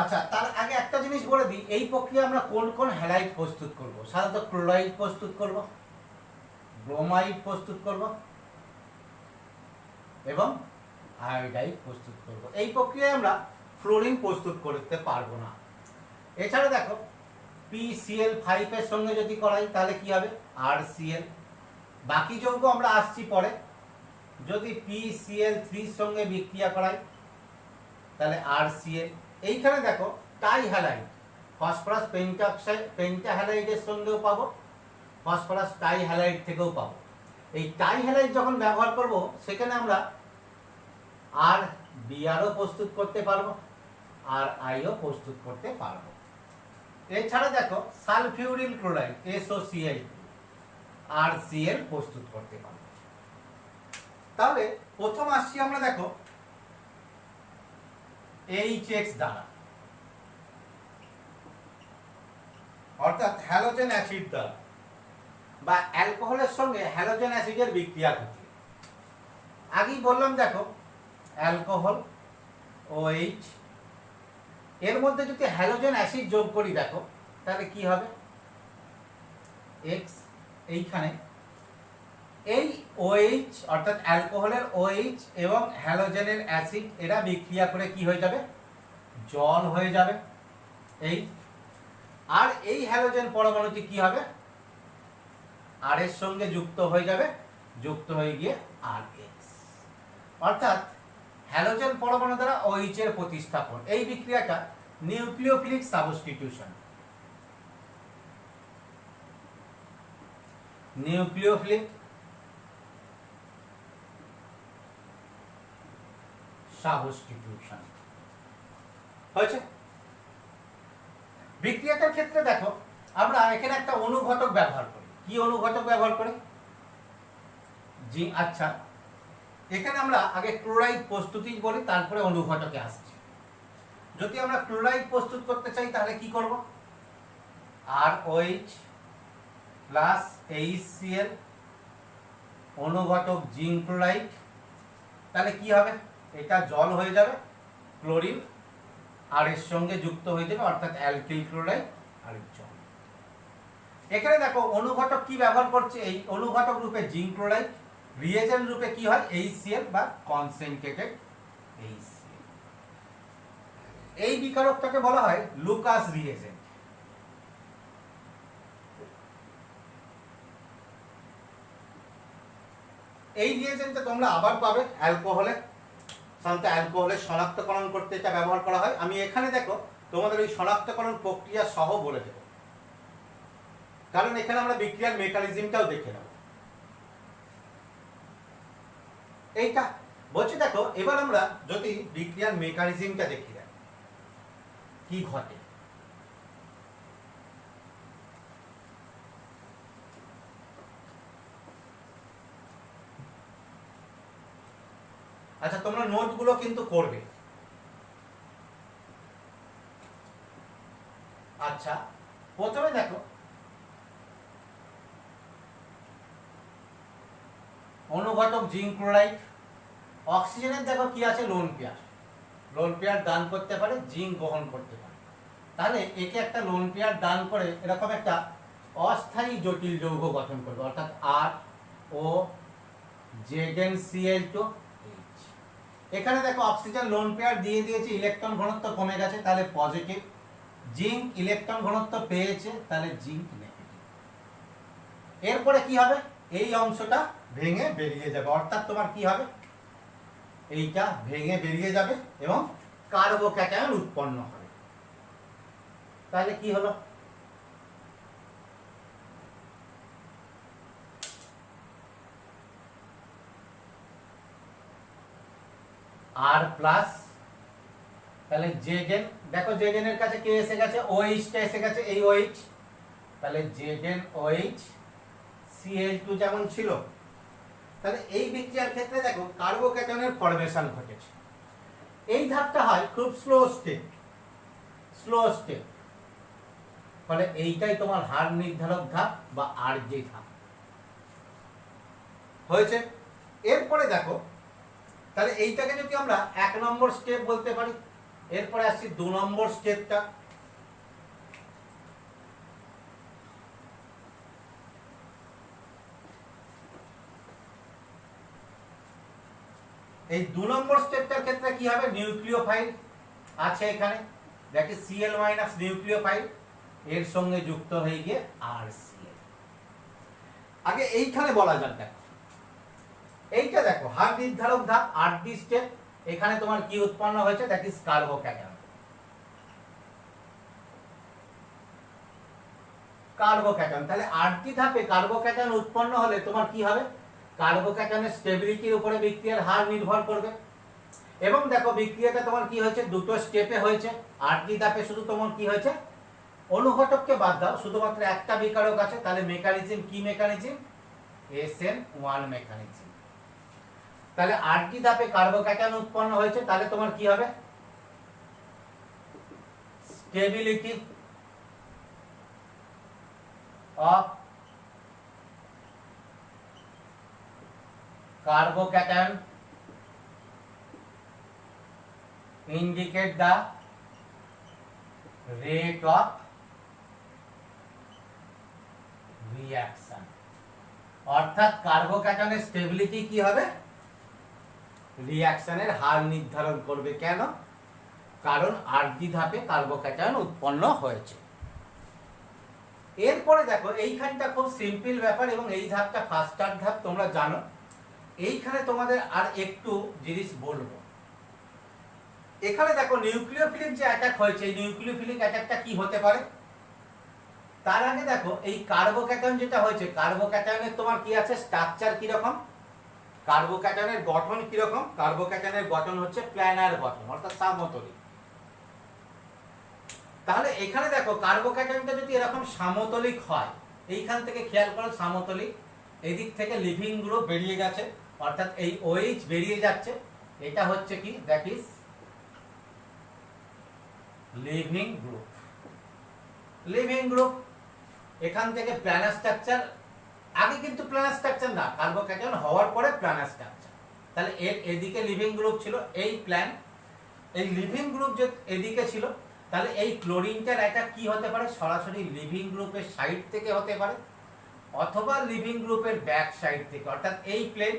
A: আচ্ছা, তার আগে একটা জিনিস বলে দিই, এই প্রক্রিয়া আমরা কোন কোন হ্যালাইড প্রস্তুত করব? সাধারণত ক্লোরাইড প্রস্তুত করব, ব্রোমাইড প্রস্তুত করব এবং আয়োডাইড প্রস্তুত করব। এই প্রক্রিয়ায় আমরা ফ্লোরিন প্রস্তুত করতে পারবো না। এছাড়া দেখো PCl5 এর সঙ্গে যদি করাই তাহলে কি হবে? RCl। বাকি যৌগ আমরা আসছি পরে। যদি PCl3 এর সঙ্গে বিক্রিয়া করাই তাহলে RCl। এইখানে দেখো টাইহ্যালাইড, ফসফরাস পেন্টাহ্যালাইডের সঙ্গেও পাবো, ফসফরাস টাইহ্যালাইড থেকেও পাবো। এই টাইহ্যালাইড যখন ব্যবহার করব সেখানে আমরা RBrও প্রস্তুত করতে পারবো, RIও প্রস্তুত করতে পারবো। এছাড়া দেখো সালফিউরিল ক্লোরাইড SOCl, RCl প্রস্তুত করতে পারবো। তাহলে প্রথম আসছি আমরা দেখো HX দ্বারা, অর্থাৎ হ্যালোজেন অ্যাসিড দ্বারা বা অ্যালকোহলের সঙ্গে হ্যালোজেন অ্যাসিডের বিক্রিয়া ঘটিয়ে। আগেই বললাম দেখো অ্যালকোহল OH, এর মধ্যে যদি হ্যালোজেন অ্যাসিড যোগ করি দেখো তাহলে কি হবে, X এইখানে এই OH অর্থাৎ অ্যালকোহলের OH এবং হ্যালোজেনের অ্যাসিড এরা বিক্রিয়া করে কি হয়ে যাবে, জল হয়ে যাবে। এই আর এই হ্যালোজেন পরমাণুটি কি হবে, আর এর সঙ্গে যুক্ত হয়ে যাবে, যুক্ত হয়ে গিয়ে RH, অর্থাৎ হ্যালোজেন পরমাণু দ্বারা OH এর প্রতিস্থাপন। এই বিক্রিয়াটা নিউক্লিওফিলিক সাবস্টিটিউশন। নিউক্লিওফিলিক সাবস্টিটিউশন হয়েছে। বিক্রিয়াটার ক্ষেত্রে দেখো আমরা এখানে একটা অনুঘটক ব্যবহার করি। কি অনুঘটক ব্যবহার করি, আচ্ছা এখানে আমরা আগে ক্লোরাইড প্রস্তুতি বলি, তারপরে অনুঘটকে আসছি। যদি আমরা ক্লোরাইড প্রস্তুত করতে চাই তাহলে কি করব, ROH প্লাস HCl অনুঘটক জিঙ্ক ক্লোরাইড, তাহলে কি হবে, এটা জল হয়ে যাবে, ক্লোরিন আর এর সঙ্গে যুক্ত হয়ে যাবে, অর্থাৎ অ্যালকিল ক্লোরাইড আর জল। এখানে দেখো অনুঘটক কি ব্যবহার করছে, এই অনুঘটক রূপে জিঙ্ক ক্লোরাইড, রিয়েজেন্ট রূপে কি হয় HCl বা কনসেন্ট্রেটেড HCl। এই বিকারকটাকে বলা হয় লুকাস রিয়েজেন্ট। এই রিয়েজেন্টটা তোমরা আবার পাবে অ্যালকোহলে, সাধারণত অ্যালকোহলের শনাক্তকরণ করতে এটা ব্যবহার করা হয়। আমি এখানে দেখো তোমাদের ওই শনাক্তকরণ প্রক্রিয়া সহ বলে দেব, কারণ এখানে আমরা বিক্রিয়ার মেকানিজমটাও দেখে নেব। এইটা বলছি দেখো, এবার আমরা যদি বিক্রিয়ার মেকানিজমটা দেখি কি ঘটে। আচ্ছা তোমরা নোটগুলো কিন্তু করবে। আচ্ছা প্রথমে দেখো অনুঘটক জিঙ্ক ক্লোরাইড, অক্সিজেনের দেখো কি আছে, লোন পেয়ার, লোন পেয়ার দান করতে পারে, জিঙ্ক গ্রহণ করতে পারে, তাহলে একে একটা লোন পেয়ার দান করে এরকম একটা অস্থায়ী জটিল যৌগ গঠন করবে, অর্থাৎ ROZNCl2H। এখানে দেখো অক্সিজেন লোন পেয়ার দিয়ে দিয়েছে, ইলেকট্রন ঘনত্ব কমে গেছে, তাহলে পজিটিভ। জিঙ্ক ইলেকট্রন ঘনত্ব পেয়েছে, তাহলে জিঙ্ক নেগেটিভ। এরপরে কি হবে, এই অংশটা ভেঙে বেরিয়ে যাবে, অর্থাৎ তোমার কি হবে, এইটা ভেঙে বেরিয়ে যাবে এবং কার্বোক্যাটায়ন উৎপন্ন হবে। তাহলে কি হলো, আর প্লাস, তাহলে জেডেন, দেখো জেডেন এর কাছে কে এসে গেছে, OH টা এসে গেছে, এই OH, তাহলে ZnOH Cl2 যেমন ছিল। তাহলে এই বিক্রিয়ার ক্ষেত্রে দেখো কার্বোক্যাটায়নের ফরমেশন ঘটেছে। এই ধাপটা হয় খুব স্লো স্টেপ, ফলে এইটাই তোমার হার নির্ধারক ধাপ বা RJ ধাপ হয়েছে। এরপরে দেখো তাহলে এইটাকে যদি আমরা 1 নম্বর স্টেপ বলতে পারি, এরপরে আসছি 2 নম্বর স্টেপটা। এই 2 নম্বর স্টেপটার ক্ষেত্রে কি হবে, নিউক্লিওফাইল আছে এখানে, that is Cl minus nucleophile, এর সঙ্গে যুক্ত হয়ে গিয়ে RCl। আগে এইখানে বলা যাক, দেখো এইটা দেখো হার নির্ধারক ধাপ, RD স্টেপ, এখানে তোমার কি উৎপন্ন হয়েছে, দ্যাট ইজ কার্বোক্যাটায়ন। তাহলে RD ধাপে কার্বোক্যাটায়ন উৎপন্ন হলে তোমার কি হবে, কার্বোক্যাটায়নের স্টেবিলিটির উপরে বিক্রিয়ার হার নির্ভর করবে। এবং দেখো বিক্রিয়াটা তোমার কি হয়েছে, দুটো স্টেপে হয়েছে। RD ধাপে শুধু তোমার কি হয়েছে, অনুঘটককে বাদ দাও, শুধুমাত্র একটা বিকারক আছে, তাহলে মেকানিজম কি মেকানিজম, SN1 মেকানিজম। তাহলে RD ধাপে কার্বোক্যাটায়ন উৎপন্ন হয়েছে, তাহলে তোমার কি হবে, stability of carbocation indicate the rate of reaction, অর্থাৎ কার্বোক্যাটায়নের স্টেবিলিটি কি হবে, রিঅ্যাকশনের হার নির্ধারণ করবে। কেন? কারণ আরডি ধাপে কার্বোক্যাটায়ন উৎপন্ন হয়েছে। এরপরে দেখো এইখানটা খুব সিম্পল ব্যাপার এবং এই ধাপটা ফাস্টার ধাপ, তোমরা জানো। এইখানে তোমাদের আর একটু জিনিস বলবো। এখানে দেখো নিউক্লিওফিলিক যে অ্যাটাক হয়েছে, এই নিউক্লিওফিলিক অ্যাটাকটা কি হতে পারে, তার আগে দেখো এই কার্বোক্যাটায়ন যেটা হয়েছে, কার্বোক্যাটায়নের তোমার কি আছে, স্ট্রাকচার কি রকম, কার্বোক্যাটায়নের গঠন কি রকম, কার্বোক্যাটায়নের গঠন হচ্ছে প্ল্যানার গঠন, অর্থাৎ সমতলী। তাহলে এখানে দেখো কার্বোক্যাটায়নটা যদি এরকম সমতলিক হয়, এইখান থেকে খেয়াল করো সমতলিক, এদিক থেকে লিভিং গ্রুপ বেরিয়ে গেছে, অর্থাৎ এই OH বেরিয়ে যাচ্ছে, এটা হচ্ছে কি, that is living group. Living group এখান থেকে প্ল্যানার স্ট্রাকচার, আগে কিন্তু প্ল্যানার স্ট্রাকচার না, কার্বোক্যাটায়ন হওয়ার পরে প্ল্যানার স্ট্রাকচার। তাহলে এর এদিকে লিভিং গ্রুপ ছিল, এই প্ল্যান, এই লিভিং গ্রুপ যে এদিকে ছিল, তাহলে এই ক্লোরিনটার অ্যাটাক কি হতে পারে, সরাসরি লিভিং গ্রুপের সাইড থেকে হতে পারে, অথবা লিভিং গ্রুপের ব্যাক সাইড থেকে, অর্থাৎ এই প্লেন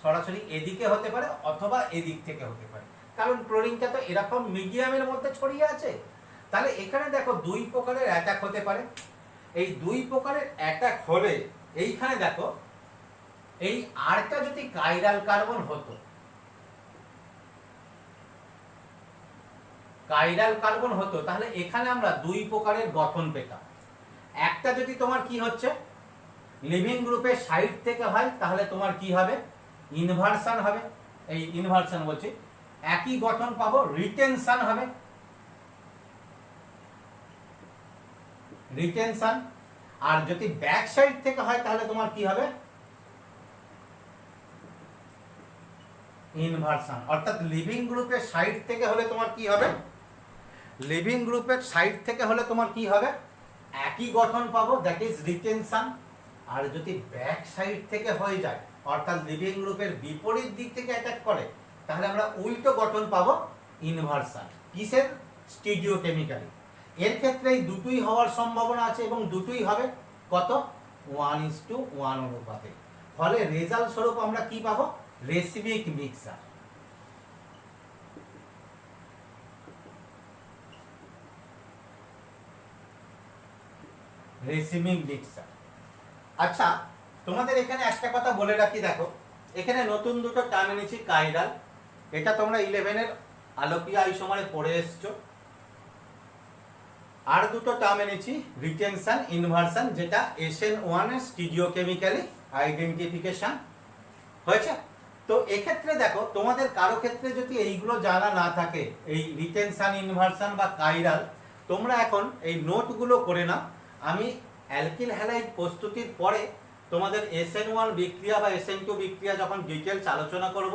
A: সরাসরি এদিকে হতে পারে অথবা এদিক থেকে হতে পারে, কারণ ক্লোরিনটা তো এরকম মিডিয়ামের মধ্যে ছড়িয়ে আছে। তাহলে এখানে দেখো দুই প্রকারের অ্যাটাক হতে পারে। এই দুই প্রকারের অ্যাটাক হলে এইখানে দেখো এই আরটা যদি কাইরাল কার্বন হতো, কাইরাল কার্বন হতো, তাহলে এখানে আমরা দুই প্রকারের গঠন পেতাম। একটা যদি তোমার কি হচ্ছে লিভিং গ্রুপের সাইড থেকে হয়, তাহলে তোমার কি হবে, ইনভার্সন হবে, এই ইনভার্সন বলছি, একই গঠন পাবো, রিটেনশন হবে, রিটেনশন। আর যদি ব্যাক সাইড থেকে হয় তাহলে তোমার কি হবে, ইনভার্সন। অর্থাৎ লিভিং গ্রুপের সাইড থেকে হলে তোমার কি হবে, লিভিং গ্রুপের সাইড থেকে হলে তোমার কি হবে, একই গঠন পাবো, দ্যাট ইজ রিটেনশন। আর যদি ব্যাক সাইড থেকে হয়ে যায়, অর্থাৎ লিভিং গ্রুপের বিপরীত দিক থেকে অ্যাটাক করে, তাহলে আমরা উল্টো গঠন পাবো, ইনভার্সন। কিসের, স্টিরিওকেমিক্যালি। এর ক্ষেত্রে এই দুটোই হওয়ার সম্ভাবনা আছে এবং দুটোই হবে কত, 1:1 অনুপাতে। ফলে রেজাল্ট স্বরূপ আমরা কি পাবো, রেসিমিক মিক্সার। Racemic mixer. আচ্ছা, তোমাদের এখানে একটা কথা বলে রাখি, দেখো এখানে নতুন দুটো টার্ম এনেছি, কাইরাল, এটা তোমরা 11-এর আলোকীয় আইসোমারে পড়ে এসছো। আর দুটো টার্ম এনেছি, রিটেনশন, ইনভার্সন, যেটা SN1 এর স্টিরিওকেমিক্যালি আইডেন্টিফিকেশন হয়েছে। তো এক্ষেত্রে দেখো তোমাদের কারো ক্ষেত্রে যদি এইগুলো জানা না থাকে, এই রিটেনশন, ইনভার্সন বা কাইরাল, তোমরা এখন এই নোটগুলো করে নাও। আমি অ্যালকিল হ্যালাইড প্রস্তুতির পরে তোমাদের SN1 বিক্রিয়া বা SN2 বিক্রিয়া যখন ডিটেলস আলোচনা করব,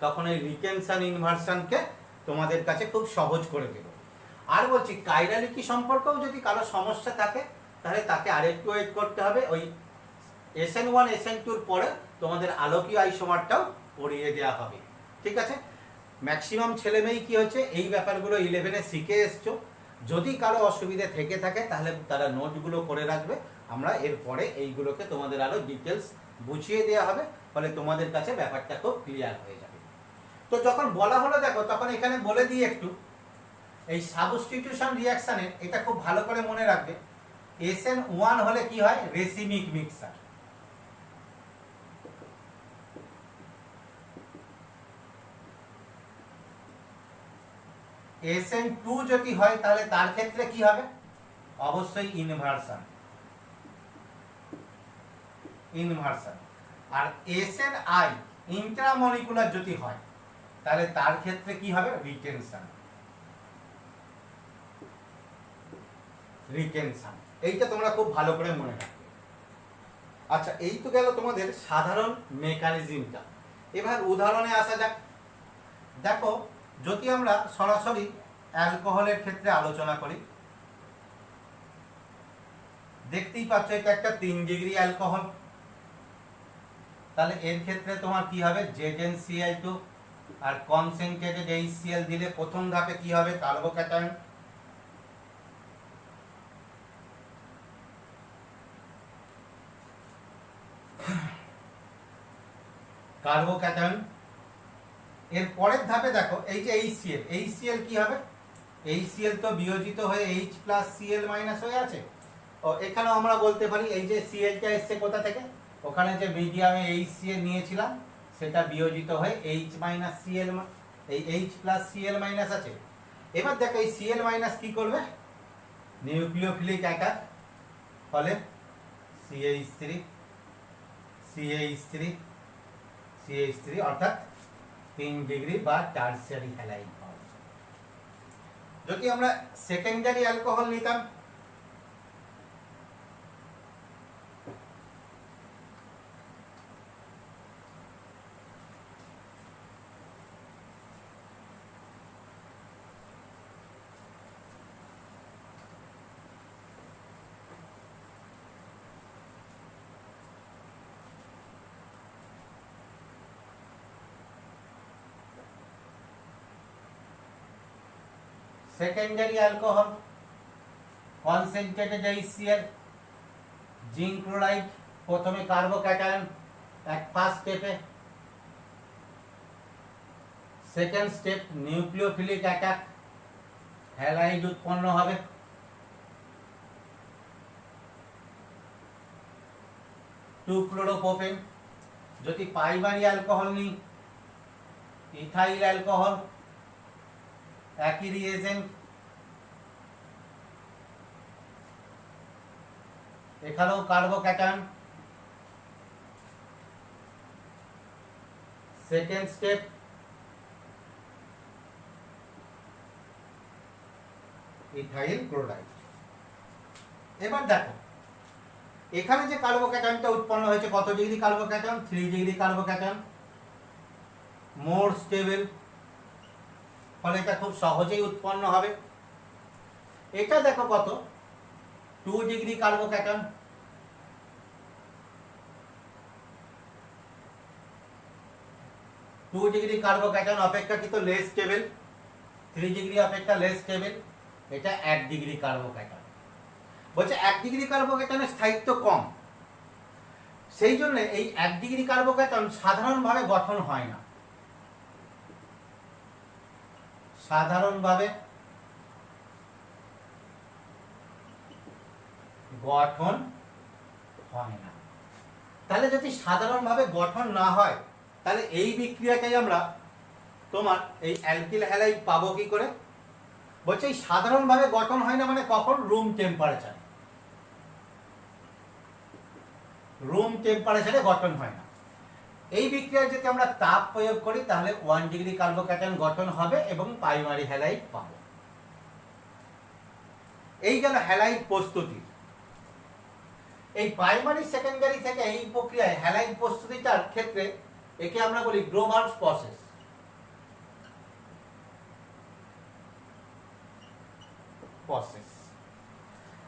A: তখন এই রিটেনশন, ইনভার্সনকে তোমাদের কাছে খুব সহজ করে দেব। আর বলছি, কাইরালিটি সম্পর্কেও যদি কারো সমস্যা থাকে, তাহলে তাকে আরেকটু ওয়েট করতে হবে, ওই SN1 SN2-র পরে তোমাদের আলোকীয় আইসোমারটাও পড়িয়ে দেওয়া হবে, ঠিক আছে। ম্যাক্সিমাম ছেলেমেয়েই কি হচ্ছে, এই ব্যাপারগুলো 11-এ শিখে এসছো। যদি কারো অসুবিধা থেকে থাকে তাহলে তারা নোটগুলো করে রাখবে, আমরা এরপরে এইগুলোকে তোমাদের আরো ডিটেলস বুঝিয়ে দেওয়া হবে, ফলে তোমাদের কাছে ব্যাপারটা খুব ক্লিয়ার হয়ে যাবে। তো যখন বলা হলো দেখো, তখন এখানে বলে দিই একটু, এই সাবস্টিটিউশন রিঅ্যাকশনে এটা খুব ভালো করে মনে রাখবে, SN1 হলে কি হয়, রেসিমিক মিক্সার। SN2 যদি হয় তাহলে তার ক্ষেত্রে কি হবে, অবশ্যই ইনভার্সন, ইনভার্সন। আর SNI ইন্ট্রামলিকুলার যদি হয়, তাহলে তার ক্ষেত্রে কি হবে, রিটেনশন, রিটেনশন। এইটা তোমরা খুব ভালো করে মনে রাখবে। আচ্ছা, এই তো গেল তোমাদের সাধারণ মেকানিজমটা। এবার উদাহরণে আসা যাক। দেখো, যদি আমরা সরাসরি অ্যালকোহলের ক্ষেত্রে আলোচনা করি, দেখতেই পাচ্ছ এটা একটা 3 ডিগ্রি অ্যালকোহল। তাহলে এর ক্ষেত্রে তোমার কি হবে, ZnCl2, আর কনসেন্ট্রেটেড HCl দিলে প্রথম ধাপে কি হবে, কার্বোক্যাটায়ন। কার্বোক্যাটায়ন এর পরের ধাপে দেখো এই যে HCl কি হবে, HCl তো বিয়োজিত হয়ে H প্লাস Cl মাইনাস হয়ে আছে। ও এখানেও আমরা বলতে পারি এই যে Clটা এসছে কোথা থেকে, ওখানে যে মিডিয়ামে HCl নিয়েছিলাম সেটা বিয়োজিত হয়ে H মাইনাস Cl, এই H প্লাস Cl মাইনাস আছে। এবার দেখো এই Cl মাইনাস কি করবে, নিউক্লিওফিলিক অ্যাটাক, ফলে CH3 CH3 CH3 অর্থাৎ 3 ডিগ্রি বা টারশিয়ারি হ্যালাইড পাবো। যদি আমরা সেকেন্ডারি অ্যালকোহল নিতাম, secondary alcohol concentrated HCl, zinc chloride, প্রথমে কার্বোক্যাটায়ন এক ফার্স্ট স্টেপে, second step nucleophilic attack, halide উৎপন্ন হবে। 2-ফ্লোরোপ্রোপেন। যদি প্রাইমারি অ্যালকোহল নিই, ইথাইল অ্যালকোহল, একই রিয়েজেন্ট, এখানেও carbocation, second step ethyl chloride. এবার দেখো এখানে যে কার্বোক্যাটায়নটা উৎপন্ন হয়েছে কত ডিগ্রি কার্বোক্যাটায়ন, 3 ডিগ্রি কার্বোক্যাটায়ন, মোর স্টেবল, ফলে এটা খুব সহজেই উৎপন্ন হবে। এটা দেখো কত, 2 ডিগ্রি কার্বোক্যাটায়ন, 2 ডিগ্রি কার্বোক্যাটায়ন অপেক্ষাকৃত লেস স্টেবল, 3 ডিগ্রি অপেক্ষা লেস স্টেবল। এটা 1 ডিগ্রি কার্বোক্যাটায়ন। বলছে 1 ডিগ্রি কার্বোক্যাটায়নের স্থায়িত্ব কম, সেই জন্য এই 1 ডিগ্রি কার্বোক্যাটায়ন সাধারণভাবে গঠন হয় না, সাধারণভাবে গঠন হয় না। তাহলে যদি সাধারণভাবে গঠন না হয় তাহলে এই বিক্রিয়াটাই আমরা তোমার এই অ্যালকিল হ্যালাইড পাবো কি করে। বলছে এই সাধারণভাবে গঠন হয় না মানে কখন, রুম টেম্পারেচারে, রুম টেম্পারেচারে গঠন হয় না। এই বিক্রিয়ায় যদি আমরা তাপ প্রয়োগ করি তাহলে 1 ডিগ্রি কার্বোক্যাটায়ন গঠন হবে এবং প্রাইমারি হ্যালাইড পাবো। এই গেল হ্যালাইড প্রস্তুতি। এই প্রাইমারি সেকেন্ডারি থেকে এই প্রক্রিয়ায় হ্যালাইড প্রস্তুতিটার ক্ষেত্রে একে আমরা বলি গ্রোভার্স প্রসেস।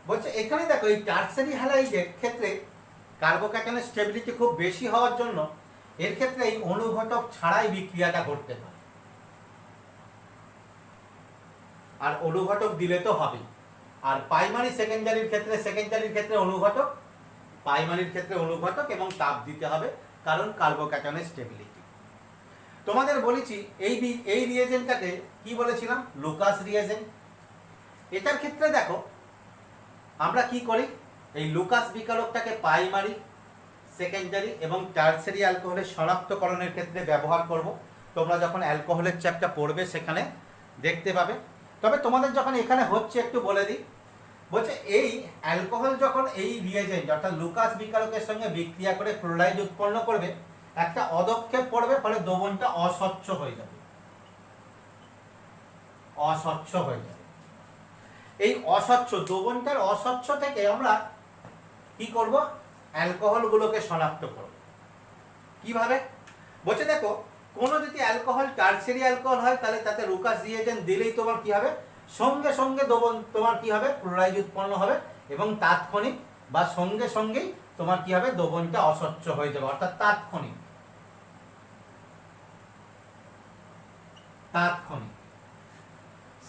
A: বলছে এখানে দেখো এই টারশিয়ারি হ্যালাইডের ক্ষেত্রে কার্বোক্যাটায়নের স্টেবিলিটি খুব বেশি হওয়ার জন্য এর ক্ষেত্রে এই অনুঘটক ছাড়াই বিক্রিয়াটা ঘটতে পারে, আর অনুঘটক দিলে তো হবেই। আর প্রাইমারি সেকেন্ডারির ক্ষেত্রে অনুঘটক, প্রাইমারির ক্ষেত্রে অনুঘটক এবং তাপ দিতে হবে, কারণ কার্বোক্যাটায়নের স্টেবিলিটি। তোমাদের বলেছি এই রিয়েজেন্টটাকে কি বলেছিলাম, লুকাস রিয়েজেন্ট। এটার ক্ষেত্রে দেখো আমরা কি করি, এই লুকাস বিকারকটাকে প্রাইমারি, সেকেন্ডারি এবং টারশিয়ারি অ্যালকোহলের শনাক্তকরণের ক্ষেত্রে ব্যবহার করব। তোমরা যখন অ্যালকোহলের চ্যাপ্টার পড়বে সেখানে দেখতে পাবে। তবে তোমাদের যখন এখানে হচ্ছে একটু বলে দিই, বলছে এই অ্যালকোহল যখন এই রিয়েজেন্ট অর্থাৎ লুকাস বিকারকের সঙ্গে বিক্রিয়া করে ক্লোরাইড উৎপন্ন করবে, একটা অদক্ষেপ পড়বে, ফলে দ্রবণটা অস্বচ্ছ হয়ে যাবে, অস্বচ্ছ হয়ে যাবে। এই অস্বচ্ছ দ্রবণটার অস্বচ্ছ থেকে আমরা কি করব, অ্যালকোহলগুলোকে শনাক্ত করব। কিভাবে, বলছে দেখো কোনো যদি অ্যালকোহল টারশিয়ারি অ্যালকোহল হয় তাহলে তাতে লুকাস রিয়েজেন্ট দিলেই তোমার কি হবে, সঙ্গে সঙ্গে দ্রবণ তোমার কি হবে, ক্লোরাইড উৎপন্ন হবে এবং তাৎক্ষণিক বা সঙ্গে সঙ্গেই তোমার কি হবে, দ্রবণটা অস্বচ্ছ হয়ে যাবে, অর্থাৎ তাৎক্ষণিক। তাৎক্ষণিক।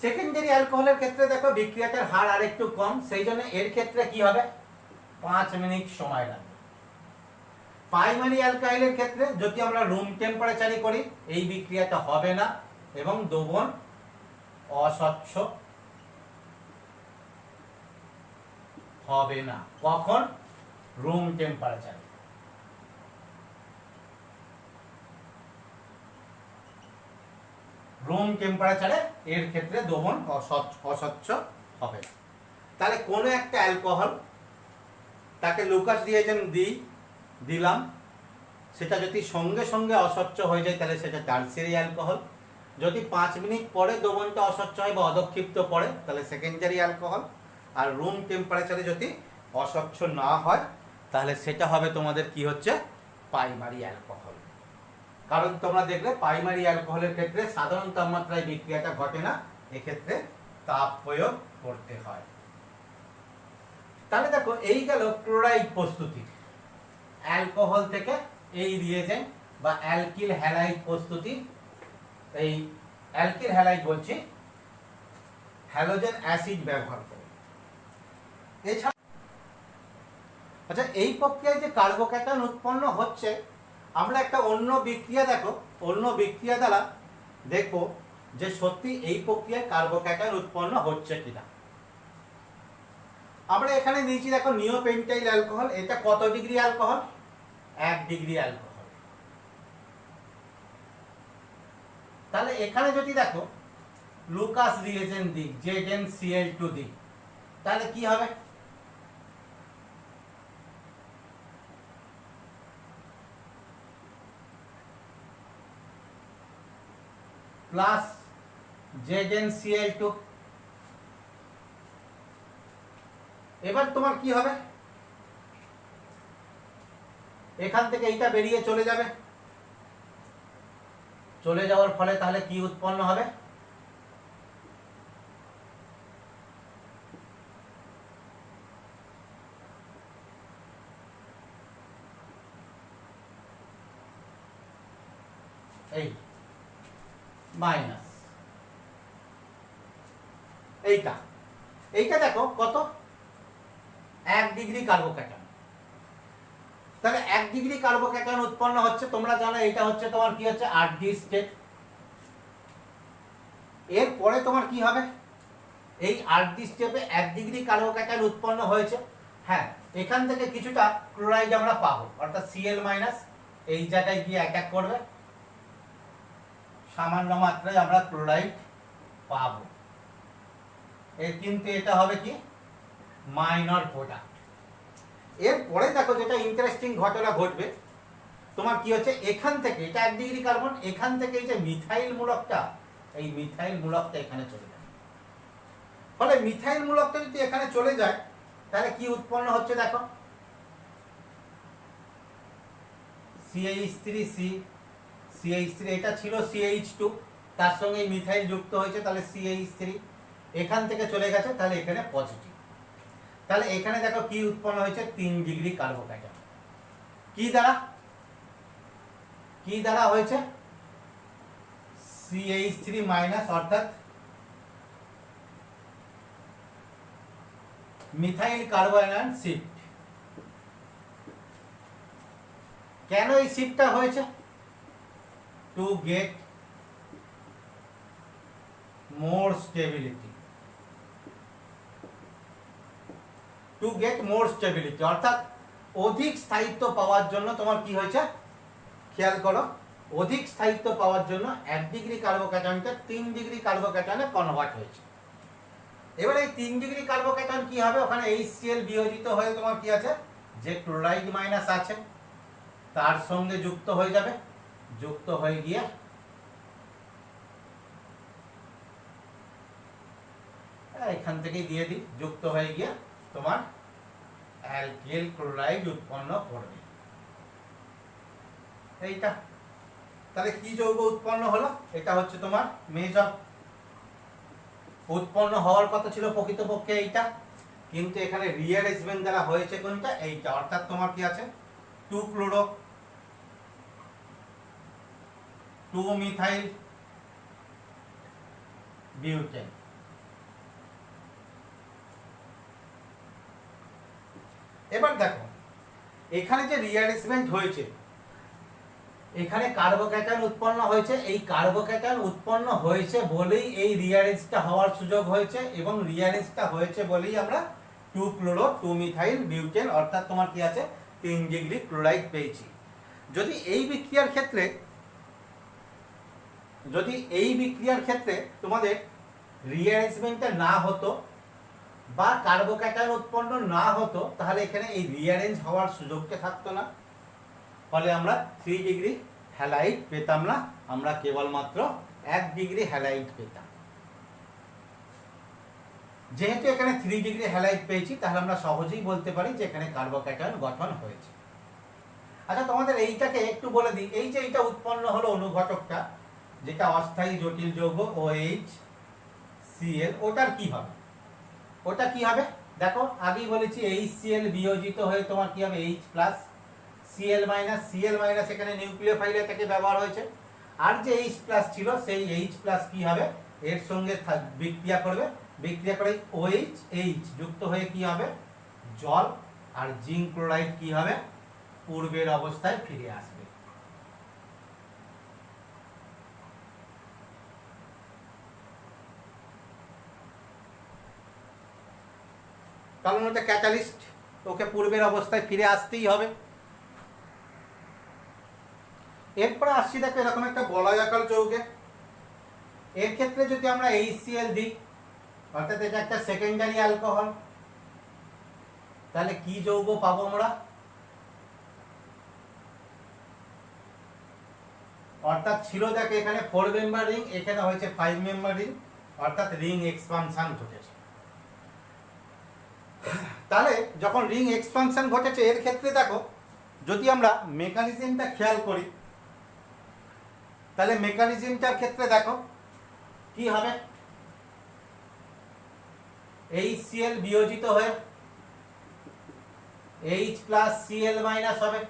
A: সেকেন্ডারি অ্যালকোহলের ক্ষেত্রে দেখো বিক্রিয়াটার হার আরেকটু কম, সেই জন্য এর ক্ষেত্রে কি হবে 5 মিনিট সময় লাগবে। প্রাইমারি অ্যালকাইলের ক্ষেত্রে যদি আমরা রুম টেম্পারেচারে করি এই বিক্রিয়াটা হবে না এবং দ্রবণ অস্বচ্ছ হবে না। কখন? রুম টেম্পারেচারে। রুম টেম্পারেচারে এর ক্ষেত্রে দ্রবণ অস্বচ্ছ হবে না। তাহলে কোনো একটা অ্যালকোহল তাকে লুকাস রিয়েজেন্ট দিলাম, সেটা যদি সঙ্গে সঙ্গে অস্বচ্ছ হয়ে যায় তাহলে সেটা টারসিয়ারি অ্যালকোহল। যদি 5 মিনিট পরে দ্রবণটা অস্বচ্ছ হয় বা অদক্ষিপ্ত পড়ে তাহলে সেকেন্ডারি অ্যালকোহল। আর রুম টেম্পারেচারে যদি অস্বচ্ছ না হয় তাহলে সেটা হবে তোমাদের কি হচ্ছে প্রাইমারি অ্যালকোহল। কারণ তোমরা দেখলে প্রাইমারি অ্যালকোহলের ক্ষেত্রে সাধারণ তাপমাত্রায় বিক্রিয়াটা ঘটে না, এক্ষেত্রে তাপ প্রয়োগ করতে হয়। তাহলে দেখো এই গেল ক্লোরাইড প্রস্তুতি। অ্যালকোহল থেকে এই রিয়েজেন্ট বা অ্যালকিল হ্যালাইড প্রস্তুতি, এই অ্যালকিল হ্যালাইড বলছি হ্যালোজেন অ্যাসিড ব্যবহার করে। এছাড়া আচ্ছা এই প্রক্রিয়ায় যে কার্বোক্যাটায়ন উৎপন্ন হচ্ছে, আমরা একটা অন্য বিক্রিয়া দেখো, অন্য বিক্রিয়া দ্বারা দেখো যে সত্যি এই প্রক্রিয়ায় কার্বোক্যাটায়ন উৎপন্ন হচ্ছে কিনা। আমরা এখানে নিয়েছি দেখো নিওপেন্টাইল অ্যালকোহল। এটা কত ডিগ্রি অ্যালকোহল? 1 degree alcohol. তাহলে এখানে যদি দেখো লুকাস রিয়েজেন্ট দিই, ZnCl2 দিই, তাহলে কি হবে? Plus ZnCl2। এবার তোমার কি হবে? এখান থেকে এইটা বেরিয়ে চলে যাবে, চলে যাওয়ার ফলে তাহলে কি উৎপন্ন হবে? এই মাইনাস এইটা, এইটা দেখো কত 1 ডিগ্রি কার্বোক্যাটায়ন। তাহলে 1 ডিগ্রি কার্বোক্যাটায়ন উৎপন্ন হচ্ছে, তোমরা জানো এটা হচ্ছে তোমার কি হচ্ছে RD স্টেট। এরপরে তোমার কি হবে? এই RD স্টেপে 1 ডিগ্রি কার্বোক্যাটায়ন উৎপন্ন হয়েছে। হ্যাঁ, এখান থেকে কিছুটা ক্লোরাইড আমরা পাবো, অর্থাৎ Cl মাইনাস এই জায়গায় গিয়ে অ্যাটাক করবে, সামান্য মাত্রায় আমরা ক্লোরাইড পাবো। কিন্তু এটা হবে কি মাইনর প্রোডাক্ট। এরপরে দেখো যেটা ইন্টারেস্টিং ঘটনা ঘটবে, তোমার কি হচ্ছে এখান থেকে এটা 1 ডিগ্রি কার্বন, এখান থেকে এই যে মিথাইল মূলকটা, এই মিথাইল মূলকটা এখানে চলে যায়। ফলে মিথাইল মূলকটা যদি এখানে চলে যায় তাহলে কি উৎপন্ন হচ্ছে দেখো, CH3C, CH3 এটা ছিল CH2, তার সঙ্গে মিথাইল যুক্ত হয়েছে তাহলে CH3, এখান থেকে চলে গেছে তাহলে এখানে পজিটিভ। তাহলে এখানে দেখো কি উৎপন্ন হয়েছে 3 ডিগ্রি কার্বোক্যাটায়ন। কি দ্বারা? কি দ্বারা হয়েছে? CH3 মাইনাস, অর্থাৎ মিথাইল কার্বোয়ানায়ন শিফট। কেন এই শিফটটা হয়েছে? To get more stability, to get more stability, অর্থাৎ অধিক স্থায়িত্ব পাওয়ার জন্য তোমার কি হয়েছে খেয়াল করো, অধিক স্থায়িত্ব পাওয়ার জন্য 1 ডিগ্রি কার্বোক্যাটায়নটা 3 ডিগ্রি কার্বোক্যাটায়নে কনভার্ট হয়েছে। এবার এই 3 ডিগ্রি কার্বোক্যাটায়ন কি হবে? ওখানে HCl বিয়োজিত হয়ে তোমার কি আছে, যে ক্লোরাইড মাইনাস আছে তার সঙ্গে যুক্ত হয়ে যাবে, যুক্ত হয়ে গিয়ে এখান থেকে দিয়ে দিই, যুক্ত হয়ে গিয়ে তোমার অ্যালকিল ক্লোরাইড উৎপন্ন করবে। এইটা তাহলে কি যৌগ উৎপন্ন হলো? এটা হচ্ছে তোমার মেজর। উৎপন্ন হওয়ার কথা ছিল প্রকৃতপক্ষে এইটা, কিন্তু এখানে রিঅ্যারেঞ্জমেন্ট দ্বারা হয়েছে কোনটা? এইটা, অর্থাৎ তোমার কি আছে 2 ক্লোরো 2 মিথাইল বিউটেন। এবার দেখো এখানে যে রিঅ্যারেঞ্জমেন্ট হয়েছে, এখানে কার্বোক্যাটায়ন উৎপন্ন হয়েছে, এই কার্বোক্যাটায়ন উৎপন্ন হয়েছে বলেই এই রিঅ্যারেঞ্জটা হওয়ার সুযোগ হয়েছে, এবং রিঅ্যারেঞ্জটা হয়েছে বলেই আমরা 2 ক্লোরো 2 মিথাইল বিউটেন অর্থাৎ তোমার কি আছে 3 ডিগ্রি ক্লোরাইড পেয়েছি। যদি এই বিক্রিয়ার ক্ষেত্রে তোমাদের রিঅ্যারেঞ্জমেন্টটা না হতো বা কার্বোক্যাটায়ন উৎপন্ন না হতো, তাহলে এখানে এই রিঅ্যারেঞ্জ হওয়ার সুযোগটা থাকতো না, ফলে আমরা 3 ডিগ্রি হ্যালাইড পেতাম না, আমরা কেবলমাত্র 1 ডিগ্রি হ্যালাইড পেতাম। যেহেতু এখানে 3 ডিগ্রি হ্যালাইড পেয়েছি, তাহলে আমরা সহজেই বলতে পারি যে এখানে কার্বোক্যাটায়ন গঠন হয়েছে। আচ্ছা, তোমাদের এইটাকে একটু বলে দিই, এই যে এইটা উৎপন্ন হলো অনুঘটকটা, যেটা অস্থায়ী জটিল যৌগ OH Cl, ওটার কি হবে? ওটা কি হবে দেখো, আগেই বলেছি HCl বিয়োজিত হয়ে তোমার কি হবে H plus Cl minus, Cl minus এখানে নিউক্লিওফাইল থেকে ব্যবহার হয়েছে, আর যে H প্লাস ছিল সেই H প্লাস কি হবে, এর সঙ্গে বিক্রিয়া করবে, বিক্রিয়া করে OH H যুক্ত হয়ে কি হবে জল, আর জিঙ্ক ক্লোরাইড কি হবে পূর্বের অবস্থায় ফিরে আসবে। কারণ ওটা ক্যাটালিস্ট, ওকে পূর্বের অবস্থায় ফিরে আসতেই হবে। এরপরে আসছি দেখো এরকম একটা বলয়াকার যৌগে, এর ক্ষেত্রে যদি আমরা HCl দিই, অর্থাৎ এটা একটা সেকেন্ডারি অ্যালকোহল, তাহলে কি যৌগ পাবো আমরা? অর্থাৎ ছিল দেখো এখানে 4 মেম্বার রিং, এখানে হয়েছে 5 মেম্বার রিং, অর্থাৎ রিং এক্সপানশন ঘটেছে। তাহলে যখন রিং এক্সপানশন ঘটেছে, এর ক্ষেত্রে দেখো যদি আমরা মেকানিজমটা খেয়াল করি, তাহলে মেকানিজমটার ক্ষেত্রে দেখো কি হবে, HCl বিয়োজিত হয়ে H প্লাস Cl মাইনাস হবে,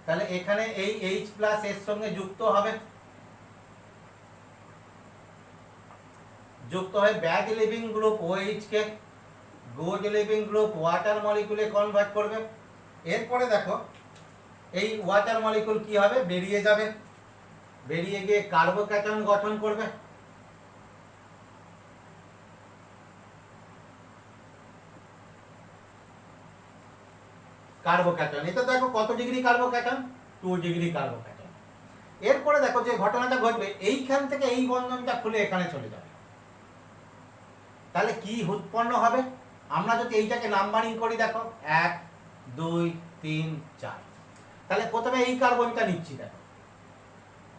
A: তাহলে এখানে এই H প্লাস এর সঙ্গে যুক্ত হবে, যুক্ত হয়ে ব্যাড লিভিং গ্রুপ OH কে গুড লিভিং গ্রুপ ওয়াটার মলিকুলে কনভার্ট করবে। এরপরে দেখো এই ওয়াটার মলিকুল কি হবে, বেরিয়ে যাবে, বেরিয়ে গিয়ে কার্বোক্যাটায়ন গঠন করবে। কার্বোক্যাটায়ন, এটা দেখো কত ডিগ্রি কার্বোক্যাটায়ন, 2 ডিগ্রি কার্বোক্যাটায়ন। এরপরে দেখো যে ঘটনাটা ঘটবে, এইখান থেকে এই বন্ধনটা খুলে এখানে চলে যাবে, তাহলে কি উৎপন্ন হবে? আমরা যদি এইটাকে নাম্বারিং করি দেখো 1 2 3 4, তাহলে প্রথমে এই কার্বনটা নিচ্ছি দেখো,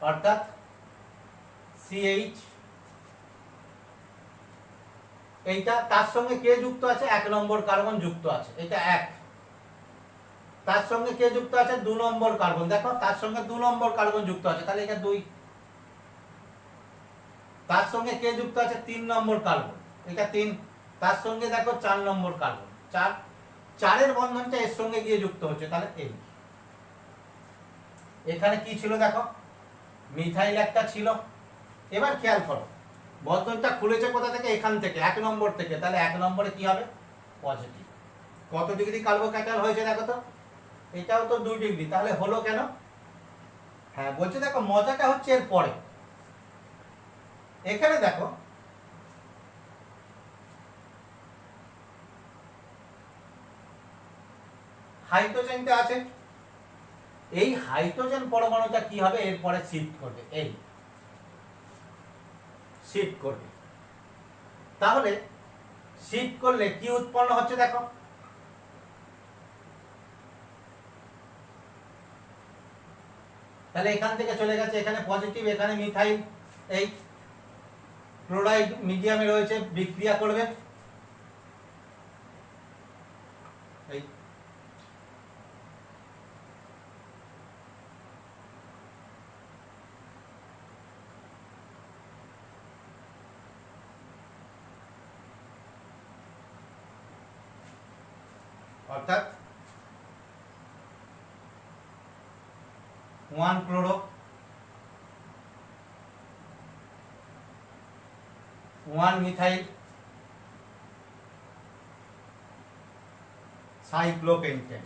A: অর্থাৎ CH, এইটা তার সঙ্গে কে যুক্ত আছে, 1 নম্বর কার্বন যুক্ত আছে, এটা 1, তার সঙ্গে কে যুক্ত আছে 2 নম্বর কার্বন, দেখো তার সঙ্গে 2 নম্বর কার্বন যুক্ত আছে, তাহলে এটা 2, তার সঙ্গে কে যুক্ত আছে 3 নম্বর কার্বন, এটা 3, তার সঙ্গে দেখো 4 নম্বর কার্বন, 4, 4 এর বন্ধনটা এর সঙ্গে গিয়ে যুক্ত হচ্ছে, তাহলে এই এখানে কি ছিল দেখো মিথাইল একটা ছিল। এবার খেয়াল করো বন্ধনটা খুলেছে কোথা থেকে, এখান থেকে 1 নম্বর থেকে, তাহলে 1 নম্বরে কি হবে পজিটিভ। কত ডিগ্রি কার্বোক্যাটায়ন হয়েছে দেখো তো, এটাও তো 2 ডিগ্রি, তাহলে হলো কেন? হ্যাঁ বলছে দেখো মজাটা হচ্ছে এর পরে, এখানে দেখো হাইড্রোজেনটা আছে, এই হাইড্রোজেন পরমাণুটা কি হবে এরপরে শিফট করবে, এই শিফট করবে, তাহলে শিফট করলে কি উৎপন্ন হচ্ছে দেখো, তাহলে এখান থেকে চলে গেছে এখানে পজিটিভ, এখানে মিথাইল, এই ক্লোরাইড মিডিয়ামে রয়েছে, বিক্রিয়া করবে, এই অর্থাৎ 1 chloro 1 methyl cyclopentane.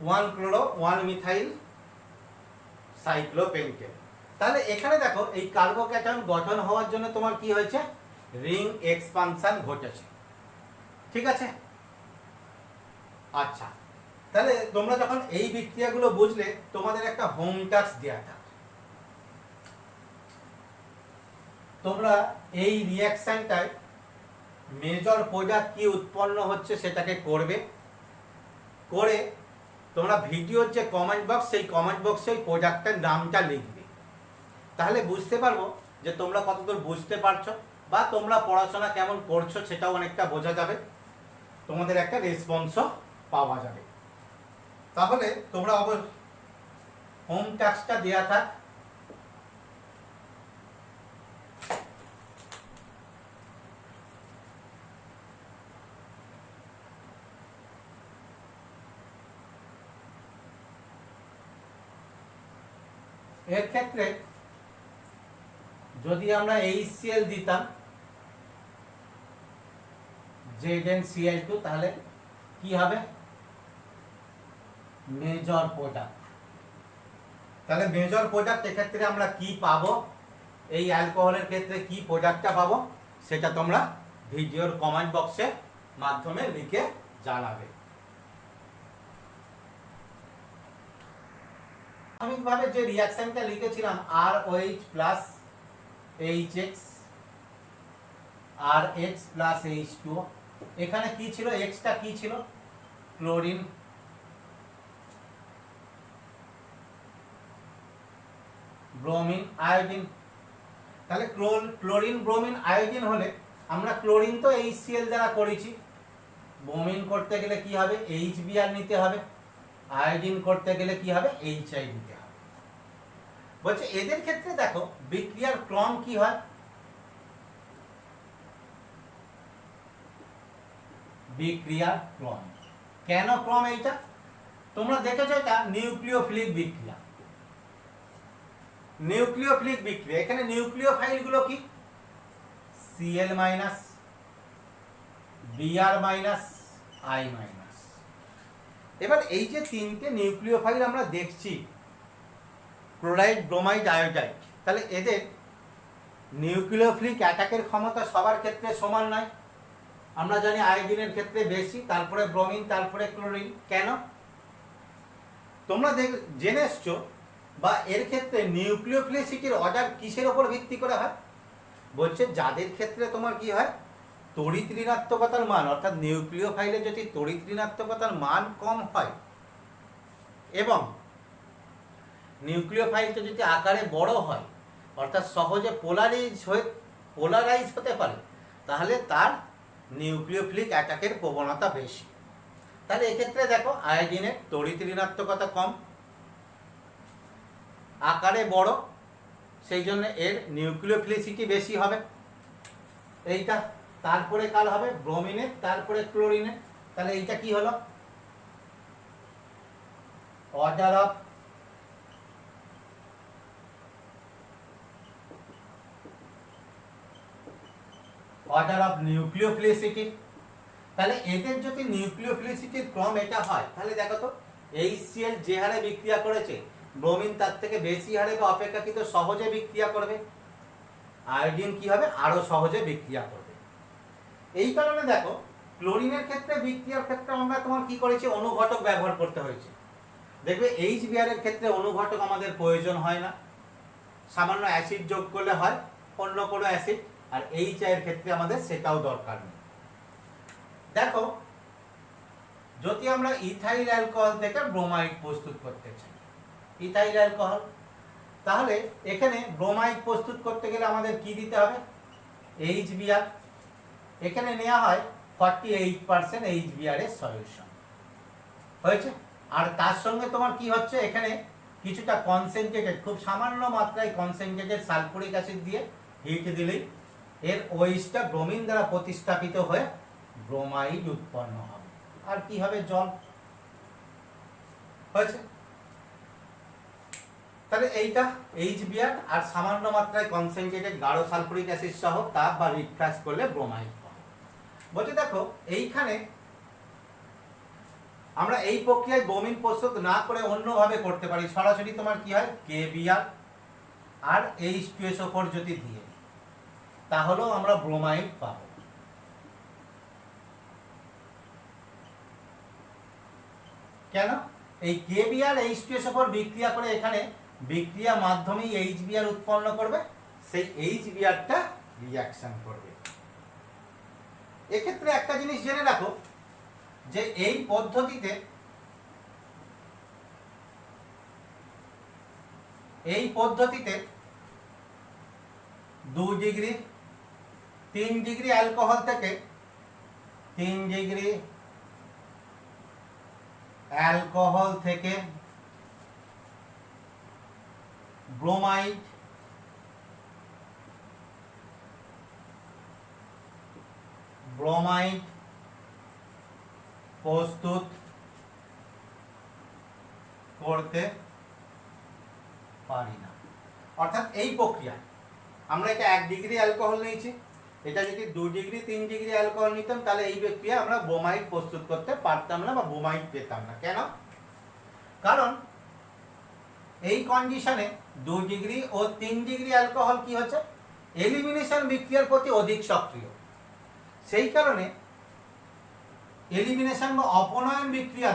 A: One chloro 1 methyl cyclopentane. তাহলে এখানে দেখো এই কার্বোক্যাটায়ন গঠন হওয়ার জন্য তোমার কি হয়েছে, রিং এক্সপানশন ঘটেছে। ঠিক আছে, আচ্ছা তাহলে তোমরা যখন এই বিক্রিয়াগুলো বুঝলে, তোমাদের একটা হোম টাস্ক দেয়া থাক। তোমরা এই রিঅ্যাকশনটায় মেজর প্রোডাক্ট কি উৎপন্ন হচ্ছে সেটাকে করবে, করে তোমরা ভিডিওর যে কমেন্ট বক্স, সেই কমেন্ট বক্সে ওই প্রোডাক্টের নামটা লিখবে। তাহলে বুঝতে পারবো যে তোমরা কতদূর বুঝতে পারছো, বা তোমরা পড়াশোনা কেমন করছো সেটাও অনেকটা বোঝা যাবে, তোমাদের একটা রেসপন্সও পাওয়া যাবে। তাহলে তোমরা হোম টাস্কটা দেয়া থাক। এর ক্ষেত্রে যদি আমরা HCl দিতাম ZnCl2, তাহলে কি হবে, মেজর প্রোডাক্ট। তাহলে মেজর প্রোডাক্ট এক্ষেত্রে আমরা কি পাবো, এই অ্যালকোহলের ক্ষেত্রে কি প্রোডাক্টটা পাবো সেটা তোমরা ভিডিওর কমেন্ট বক্সের মাধ্যমে লিখে জানাবে। প্রাথমিকভাবে যে রিঅ্যাকশনটা লিখেছিলাম ROH plus HX RH plus H2O, এখানে কি ছিল, এক্সটা কি ছিল, ক্লোরিন, ব্রোমিন, আয়োডিন। তাহলে ক্লোরিন, ব্রোমিন, আয়োডিন হলে আমরা ক্লোরিন তো HCl দ্বারা করেছি, ব্রোমিন করতে গেলে কি হবে, HBr নিতে হবে, আয়োডিন করতে গেলে কি হবে, HI নিতে হবে। বলছে এদের ক্ষেত্রে দেখো বিক্রিয়ার ক্রম কি হয়, বিক্রিয়ার ক্রম, কেন ক্রম এইটা তোমরা দেখেছো, এটা নিউক্লিওফিলিক বিক্রিয়া। নিউক্লিওফিলিক বিক্রিয়া, এখানে নিউক্লিওফাইল গুলো কি, Cl minus, Br minus, I minus. এবার এই যে তিনটে নিউক্লিওফাইল আমরা দেখছি, ক্লোরাইড, ব্রোমাইড, আয়োডাইড, তাহলে এদের নিউক্লিওফিলিক অ্যাটাকের ক্ষমতা সবার ক্ষেত্রে সমান নয়। আমরা জানি আয়োডিনের ক্ষেত্রে বেশি, তারপরে ব্রোমিন, তারপরে ক্লোরিন। কেন তোমরা জেনে এসছো, বা এর ক্ষেত্রে নিউক্লিওফিলিসিটির অর্ডার কিসের ওপর ভিত্তি করে হয়, বলছে যাদের ক্ষেত্রে তোমার কি হয়, তড়িৎ ঋণাত্মকতার মান, অর্থাৎ নিউক্লিওফাইলে যদি তড়িৎ ঋণাত্মকতার মান কম হয় এবং নিউক্লিওফাইলটা যদি আকারে বড় হয়, অর্থাৎ সহজে পোলারাইজ হতে পারে, তাহলে তার নিউক্লিওফিলিক অ্যাটাকের প্রবণতা বেশি। তাহলে এক্ষেত্রে দেখো আয়োডিনের তড়িৎ ঋণাত্মকতা কম, আকারে বড়, সেই জন্য এর নিউক্লিওফিলিসিটি বেশি হবে, এইটা। তারপরে কাল হবে ব্রোমিনের, তারপরে ক্লোরিনের। তাহলে এইটা কি হলো, অর্ডার অফ নিউক্লিওফিলিসিটি। তাহলে এদের যদি নিউক্লিওফিলিসিটির ক্রম এটা হয়, তাহলে দেখো তো HCl যে হারে বিক্রিয়া করেছে, ব্রোমিন তার থেকে বেশি হারে বা অপেক্ষাকৃত সহজে বিক্রিয়া করবে, আয়োডিন কি হবে, আরো সহজে বিক্রিয়া করবে। এই কারণে দেখো ক্লোরিনের ক্ষেত্রে বিক্রিয়ার ক্ষেত্রে আমরা তোমার কি করেছি, অনুঘটক ব্যবহার করতে হয়েছে। দেখবে HBr এর ক্ষেত্রে অনুঘটক আমাদের প্রয়োজন হয় না, সামান্য অ্যাসিড যোগ করলে হয়, অন্য কোনো অ্যাসিড। আর HI এর ক্ষেত্রে আমাদের সেটাও দরকার নেই। দেখো যদি আমরা ইথাইল অ্যালকোহল থেকে ব্রোমাইড প্রস্তুত করতে চাই, ইথাইল অ্যালকোহল, তাহলে এখানে ব্রোমাইড প্রস্তুত করতে গেলে আমাদের কি দিতে হবে, HBr। এখানে নেওয়া হয় 48% HBr এর সলিউশন হয়েছে। আর তার সঙ্গে তোমার কি হচ্ছে, এখানে কিছুটা কনসেন্ট্রেটেড, খুব সামান্য মাত্রায় কনসেন্ট্রেটেড সালফুরিক অ্যাসিড দিয়ে হিট দিলেই এর ওএইচটা ব্রোমিন দ্বারা প্রতিস্থাপিত হয়ে ব্রোমাইড উৎপন্ন হবে। আর কি হবে, জল। হয়েছে। তাহলে এইটা HBr আর সামান্য মাত্রায় কনসেন্ট্রেটেড গাঢ় সালফুরিক অ্যাসিড সহ তাপ বা রিফ্রাক্স করলে ব্রোমাইড পাবো। বলছে দেখো এইখানে আমরা এই প্রক্রিয়ায় ব্রোমিন প্রস্তুত না করে অন্যভাবে করতে পারি। সরাসরি তোমার কি হয়, KBr আর H2SO4 যদি দিয়ে তাহলেও আমরা ব্রোমাইড পাবো। কেন? এই KBr H2SO4 বিক্রিয়া করে এখানে বিক্রিয়া মাধ্যমেই HBr উৎপন্ন করবে, সেই HBrটা রিঅ্যাকশন করবে। এক্ষেত্রে একটা জিনিস জেনে রাখো যে এই পদ্ধতিতে এই পদ্ধতিতে 2 ডিগ্রি 3 ডিগ্রি অ্যালকোহল থেকে 3 ডিগ্রি অ্যালকোহল থেকে ব্রোমাইড প্রস্তুত করতে পারি না। অর্থাৎ এই প্রক্রিয়া আমরা এটা 1 ডিগ্রি অ্যালকোহল নিয়েছি, এটা যদি 2 ডিগ্রি 3 ডিগ্রি অ্যালকোহল নিতাম তাহলে এই প্রক্রিয়া আমরা ব্রোমাইড প্রস্তুত করতে পারতাম না বা ব্রোমাইড পেতাম না। কেন? কারণ এই কন্ডিশনে 2 ডিগ্রি ও 3 ডিগ্রি অ্যালকোহল কি হচ্ছে, এলিমিনেশন বিক্রিয়ার প্রতি অধিক সক্রিয়। সেই কারণে এলিমিনেশন বা অপনয়ন বিক্রিয়া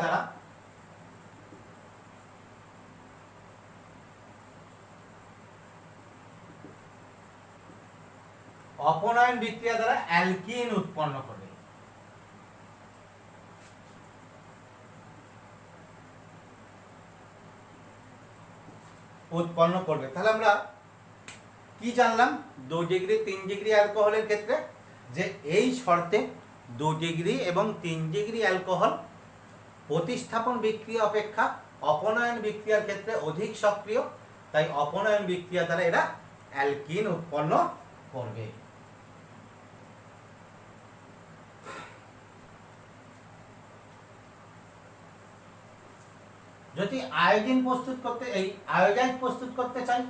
A: দ্বারা অ্যালকিন উৎপন্ন করবে। তাহলে আমরা কি জানলাম 2 ডিগ্রি 3 ডিগ্রি অ্যালকোহলের ক্ষেত্রে, যে এই শর্তে 2 ডিগ্রি এবং 3 ডিগ্রি অ্যালকোহল প্রতিস্থাপন বিক্রিয়া অপেক্ষা অপনয়ন বিক্রিয়ার ক্ষেত্রে অধিক সক্রিয়, তাই অপনয়ন বিক্রিয়া দ্বারা এরা অ্যালকিন উৎপন্ন করবে। যদি আয়োডিন প্রস্তুত করতে চাই,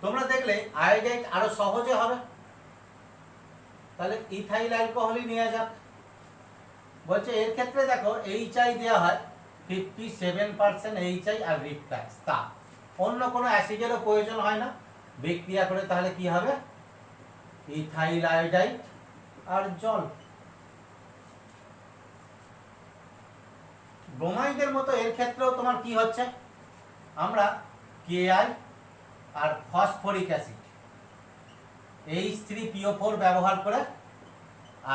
A: তোমরা দেখলে আয়োডাইড আরো সহজে হবে। তাহলে ইথাইল অ্যালকোহলই নেওয়া যাক। বলছে এর ক্ষেত্রে দেখো HI দেওয়া হয় 57% HI আর রিফ্লাক্স তাপ, অন্য কোনো অ্যাসিডেরও প্রয়োজন হয় না। বিক্রিয়া করে তাহলে কি হবে, ইথাইল আয়োডাইড আর জল। ব্রোমাইডের মতো এর ক্ষেত্রেও তোমার কি হচ্ছে, আমরা KI আর ফসফরিক অ্যাসিড H3PO4 ব্যবহার করে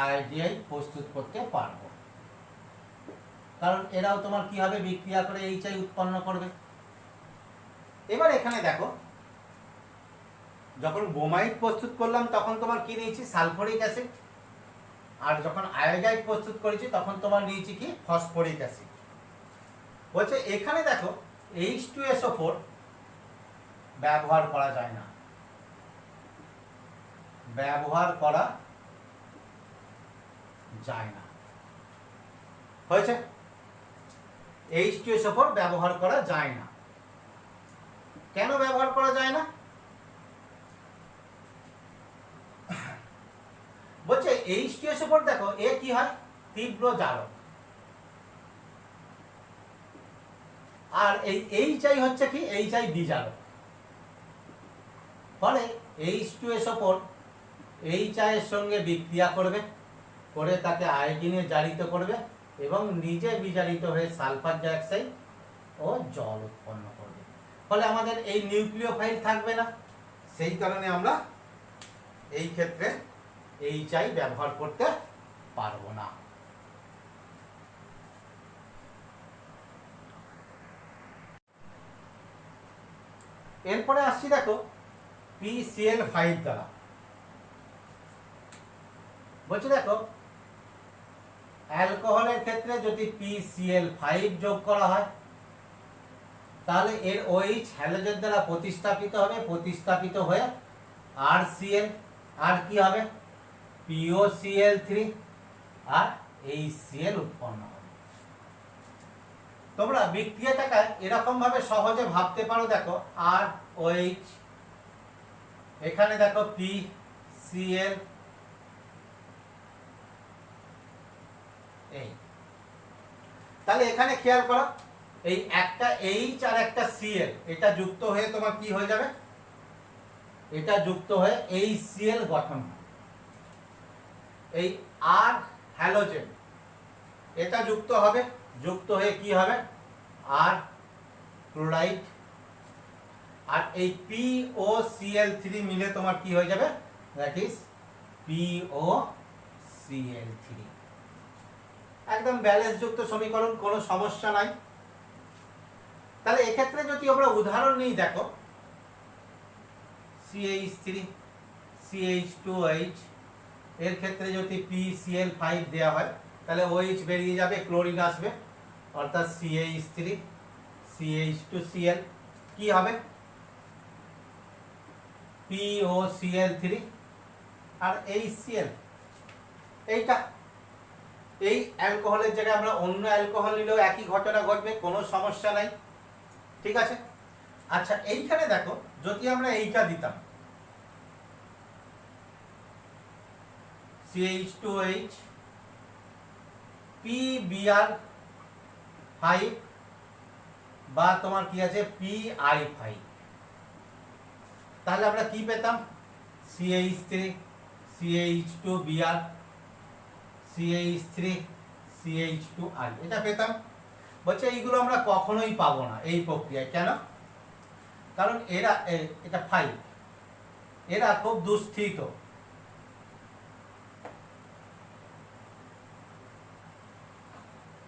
A: আয়োডাইড প্রস্তুত করতে পারবো। কারণ এরাও তোমার কি হবে, বিক্রিয়া করে HI উৎপন্ন করবে। এবার এখানে দেখো যখন ব্রোমাইড প্রস্তুত করলাম তখন তোমার কি নিয়েছি, সালফরিক অ্যাসিড, আর যখন আয়োডাইড প্রস্তুত করেছি তখন তোমার নিয়েছি কি, ফসফরিক অ্যাসিড। বলছে এখানে দেখো H2SO4 ব্যবহার করা যায় না, হয়েছে। H2SO4 ব্যবহার করা যায় না। কেন ব্যবহার করা যায় না? বলছে H2SO4 দেখো এ কি হয়, তীব্র জারক, আর এই HI হচ্ছে কি, HI বিজারক। ফলে H2SO4 HI এর সঙ্গে বিক্রিয়া করবে, করে তাকে আয়োডিনে জারিত করবে এবং নিজে বিজারিত হয়ে সালফার ডাইঅক্সাইড ও জল উৎপন্ন করবে। ফলে আমাদের এই নিউক্লিওফাইল থাকবে না, সেই কারণে আমরা এই ক্ষেত্রে HI ব্যবহার করতে পারবো না। এরপরে আসছি দেখো PCl5 দ্বারা। বলছি দেখো অ্যালকোহলের ক্ষেত্রে যদি PCl5 যোগ করা হয় তাহলে এর OH হ্যালোজেন দ্বারা প্রতিস্থাপিত হয়ে RCl আর কি হবে, POCl3 আর HCl উৎপন্ন হবে। তোমরা বিক্রিয়াটাকে এরকম ভাবে সহজে ভাবতে পারো, দেখো ROH, এখানে দেখো PCl, এই তাহলে এখানে খেয়াল করো, এই একটা H আর একটা Cl এটা যুক্ত হয়ে তোমার কি হয়ে যাবে, এটা যুক্ত হয়ে HCl গঠন হবে। এই R হ্যালোজেন এটা যুক্ত হবে, যুক্ত হয়ে কি হবে, আর ক্লোরাইড, আর এই POCl3 মিলে তোমার কি হয়ে যাবে, দ্যাট ইজ POCl3। একদম ব্যালেন্স যুক্ত সমীকরণ, কোনো সমস্যা নাই। তাহলে এক্ষেত্রে যদি আমরা উদাহরণ নিই, দেখো CH3 CH2OH, এর ক্ষেত্রে যদি PCl5 দেওয়া হয় তাহলে OH বেরিয়ে যাবে, ক্লোরিন আসবে, অর্থাৎ CH3 CH2Cl কি হবে, POCl3 আর HCl। এইটা এই অ্যালকোহলের জায়গায় আমরা অন্য অ্যালকোহল নিলেও একই ঘটনা ঘটবে, কোনো সমস্যা নাই, ঠিক আছে। আচ্ছা, এইখানে দেখো যদি আমরা এইটা দিতাম CH2OH PBr5 বা তোমার কি আছে PI5, তাহলে আমরা কি পেতাম, CH3 CH2Br CH3 CH2I, এটা পেতাম। বলছে এইগুলো আমরা কখনোই পাবো না এই প্রক্রিয়ায়, কেন, কারণ এরা এটা 5, এরা খুব দুস্থিত,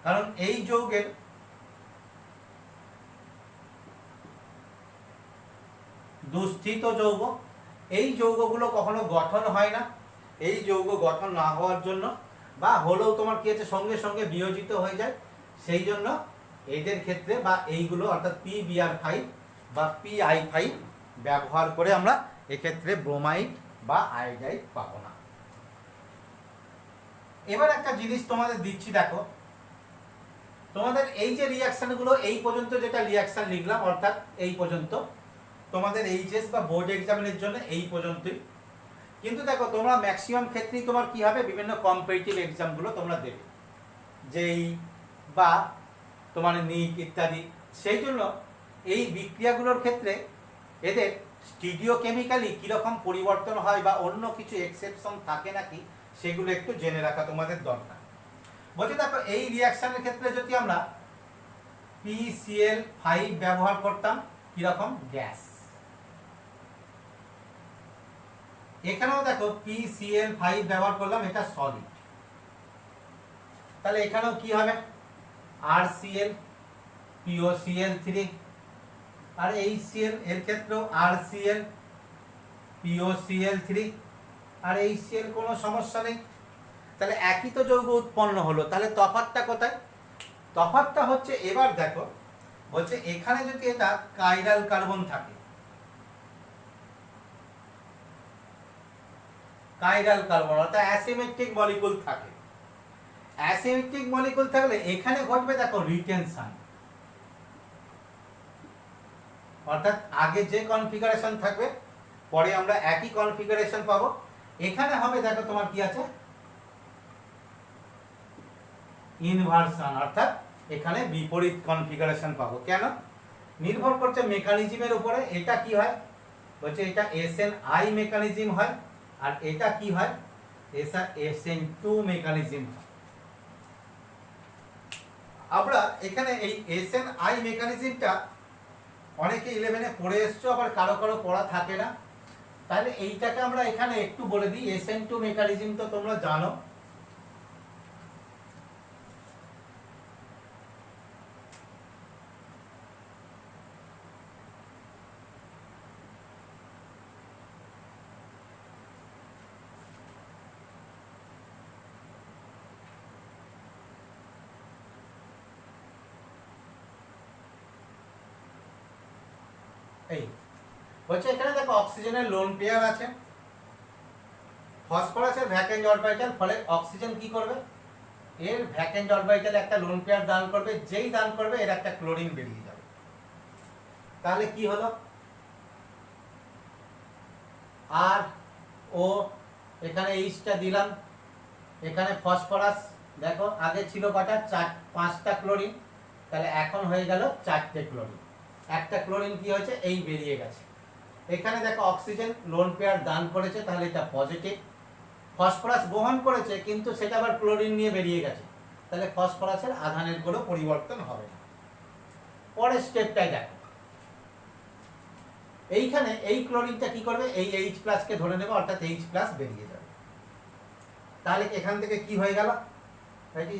A: কারণ এই যৌগের দুস্থিত যৌগ, এই যৌগগুলো কখনো গঠন হয় না। এই যৌগ গঠন না হওয়ার জন্য বা হলেও তোমার কি আছে সঙ্গে সঙ্গে বিয়োজিত হয়ে যায়, সেই জন্য এদের ক্ষেত্রে বা এইগুলো অর্থাৎ PBr5 বা PI5 ব্যবহার করে আমরা এক্ষেত্রে ব্রোমাইড বা আয়োডাইড পাবো না। এবার একটা জিনিস তোমাদের দিচ্ছি, দেখো তোমাদের এই যে রিঅ্যাকশনগুলো এই পর্যন্ত যেটা রিঅ্যাকশন লিখলাম, অর্থাৎ এই পর্যন্ত তোমাদের এইচএস বা বোর্ড এক্সামিনের জন্য এই পর্যন্তই। কিন্তু দেখো তোমরা ম্যাক্সিমাম ক্ষেত্রেই তোমার কি হবে, বিভিন্ন কম্পিটিটিভ এক্সামগুলো তোমরা দেবে, যেই বা তোমার নিট ইত্যাদি, সেই জন্য এই বিক্রিয়াগুলোর ক্ষেত্রে এদের স্টিরিওকেমিক্যালি কীরকম পরিবর্তন হয় বা অন্য কিছু এক্সেপশন থাকে নাকি সেগুলো একটু জেনে রাখা তোমাদের দরকার। বলছি দেখো এই রিঅ্যাকশনের ক্ষেত্রে যদি আমরা PCl5 ব্যবহার করতাম, কিরকম, গ্যাস, এখানেও দেখো PCl5 ব্যবহার করলাম, এটা সলিড, তাহলে এখানেও কি হবে, RCl POCl3 আর HCl, এর ক্ষেত্রেও RCl POCl3 আর HCl, কোনো সমস্যা নেই। তাহলে একই তো যৌগ উৎপন্ন হলো, তাহলে তফাৎটা কোথায়, তফাৎটা হচ্ছে, এবার দেখো বলছে এখানে যদি এটা কাইরাল কার্বন থাকে, কাইরাল কার্বন অর্থাৎ অ্যাসিমেট্রিক মলিকুল থাকে, অ্যাসিমেট্রিক মলিকুল থাকলে এখানে ঘটবে দেখো রিটেনশন, অর্থাৎ আগে যে কনফিগারেশন থাকবে পরে আমরা একই কনফিগারেশন পাবো। এখানে হবে দেখো তোমার কি আছে, ইনভার্সন, অর্থাৎ এখানে বিপরীত কনফিগারেশন পাবো। কেন, নির্ভর করছে মেকানিজমের উপরে। এটা কি হয়, বলছে এটা SN1 মেকানিজম হয়, আর এটা কি হয়, SN2 মেকানিজম হয়। আমরা এখানে এই SN1 মেকানিজমটা অনেকে 11-এ পড়ে এসছো, আবার কারো কারো পড়া থাকে না, তাহলে এইটাকে আমরা এখানে একটু বলে দিই। SN2 মেকানিজম তো তোমরা জানো, এই বলছে এখানে দেখো অক্সিজেনের লোন পেয়ার আছে, ফসফরাসের ভ্যাকেন্ট অরবিটাল, ফলে অক্সিজেন কি করবে, এর ভ্যাকেন্ট অরবিটালে একটা লোন পেয়ার দান করবে, যেই দান করবে এর একটা ক্লোরিন বেরিয়ে যাবে। তাহলে কি হলো, আর ও এখানে এইচটা দিলাম, এখানে ফসফরাস দেখো আগে ছিল কটা, 5টা ক্লোরিন, তাহলে এখন হয়ে গেল 4টে ক্লোরিন। একটা ক্লোরিন কি হয়েছে, এই বেরিয়ে গেছে। এখানে দেখো অক্সিজেন লোন পেয়ার দান করেছে, তাহলে এটা পজিটিভ। ফসফরাস গ্রহণ করেছে কিন্তু সেটা আবার ক্লোরিন নিয়ে বেরিয়ে গেছে, তাহলে ফসফরাসের আধানের কোনো পরিবর্তন হবে না। পরের স্টেপটাই দেখো, এইখানে এই ক্লোরিনটা কি করবে, এই H+ কে ধরে নেবে, অর্থাৎ H+ বেরিয়ে যাবে। তাহলে এখান থেকে কি হয়ে গেল,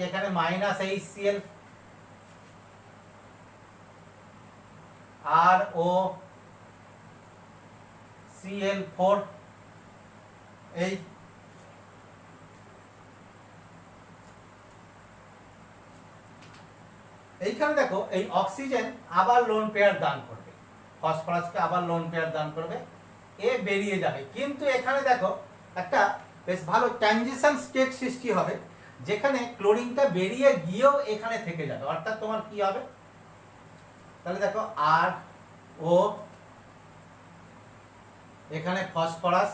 A: এখানে -HCl আর ও Cl4, এই এইখানে দেখো এই অক্সিজেন আবার লোন পেয়ার দান করবে, ফসফরাসকে আবার লোন পেয়ার দান করবে, এ বেরিয়ে যাবে। কিন্তু এখানে দেখো একটা বেশ ভালো ট্রানজিশন স্টেট সৃষ্টি হবে, যেখানে ক্লোরিনটা বেরিয়ে গিয়েও এখানে থেকে যাবে। অর্থাৎ তোমার কি হবে, তাহলে দেখো আর ও এখানে ফসফরাস,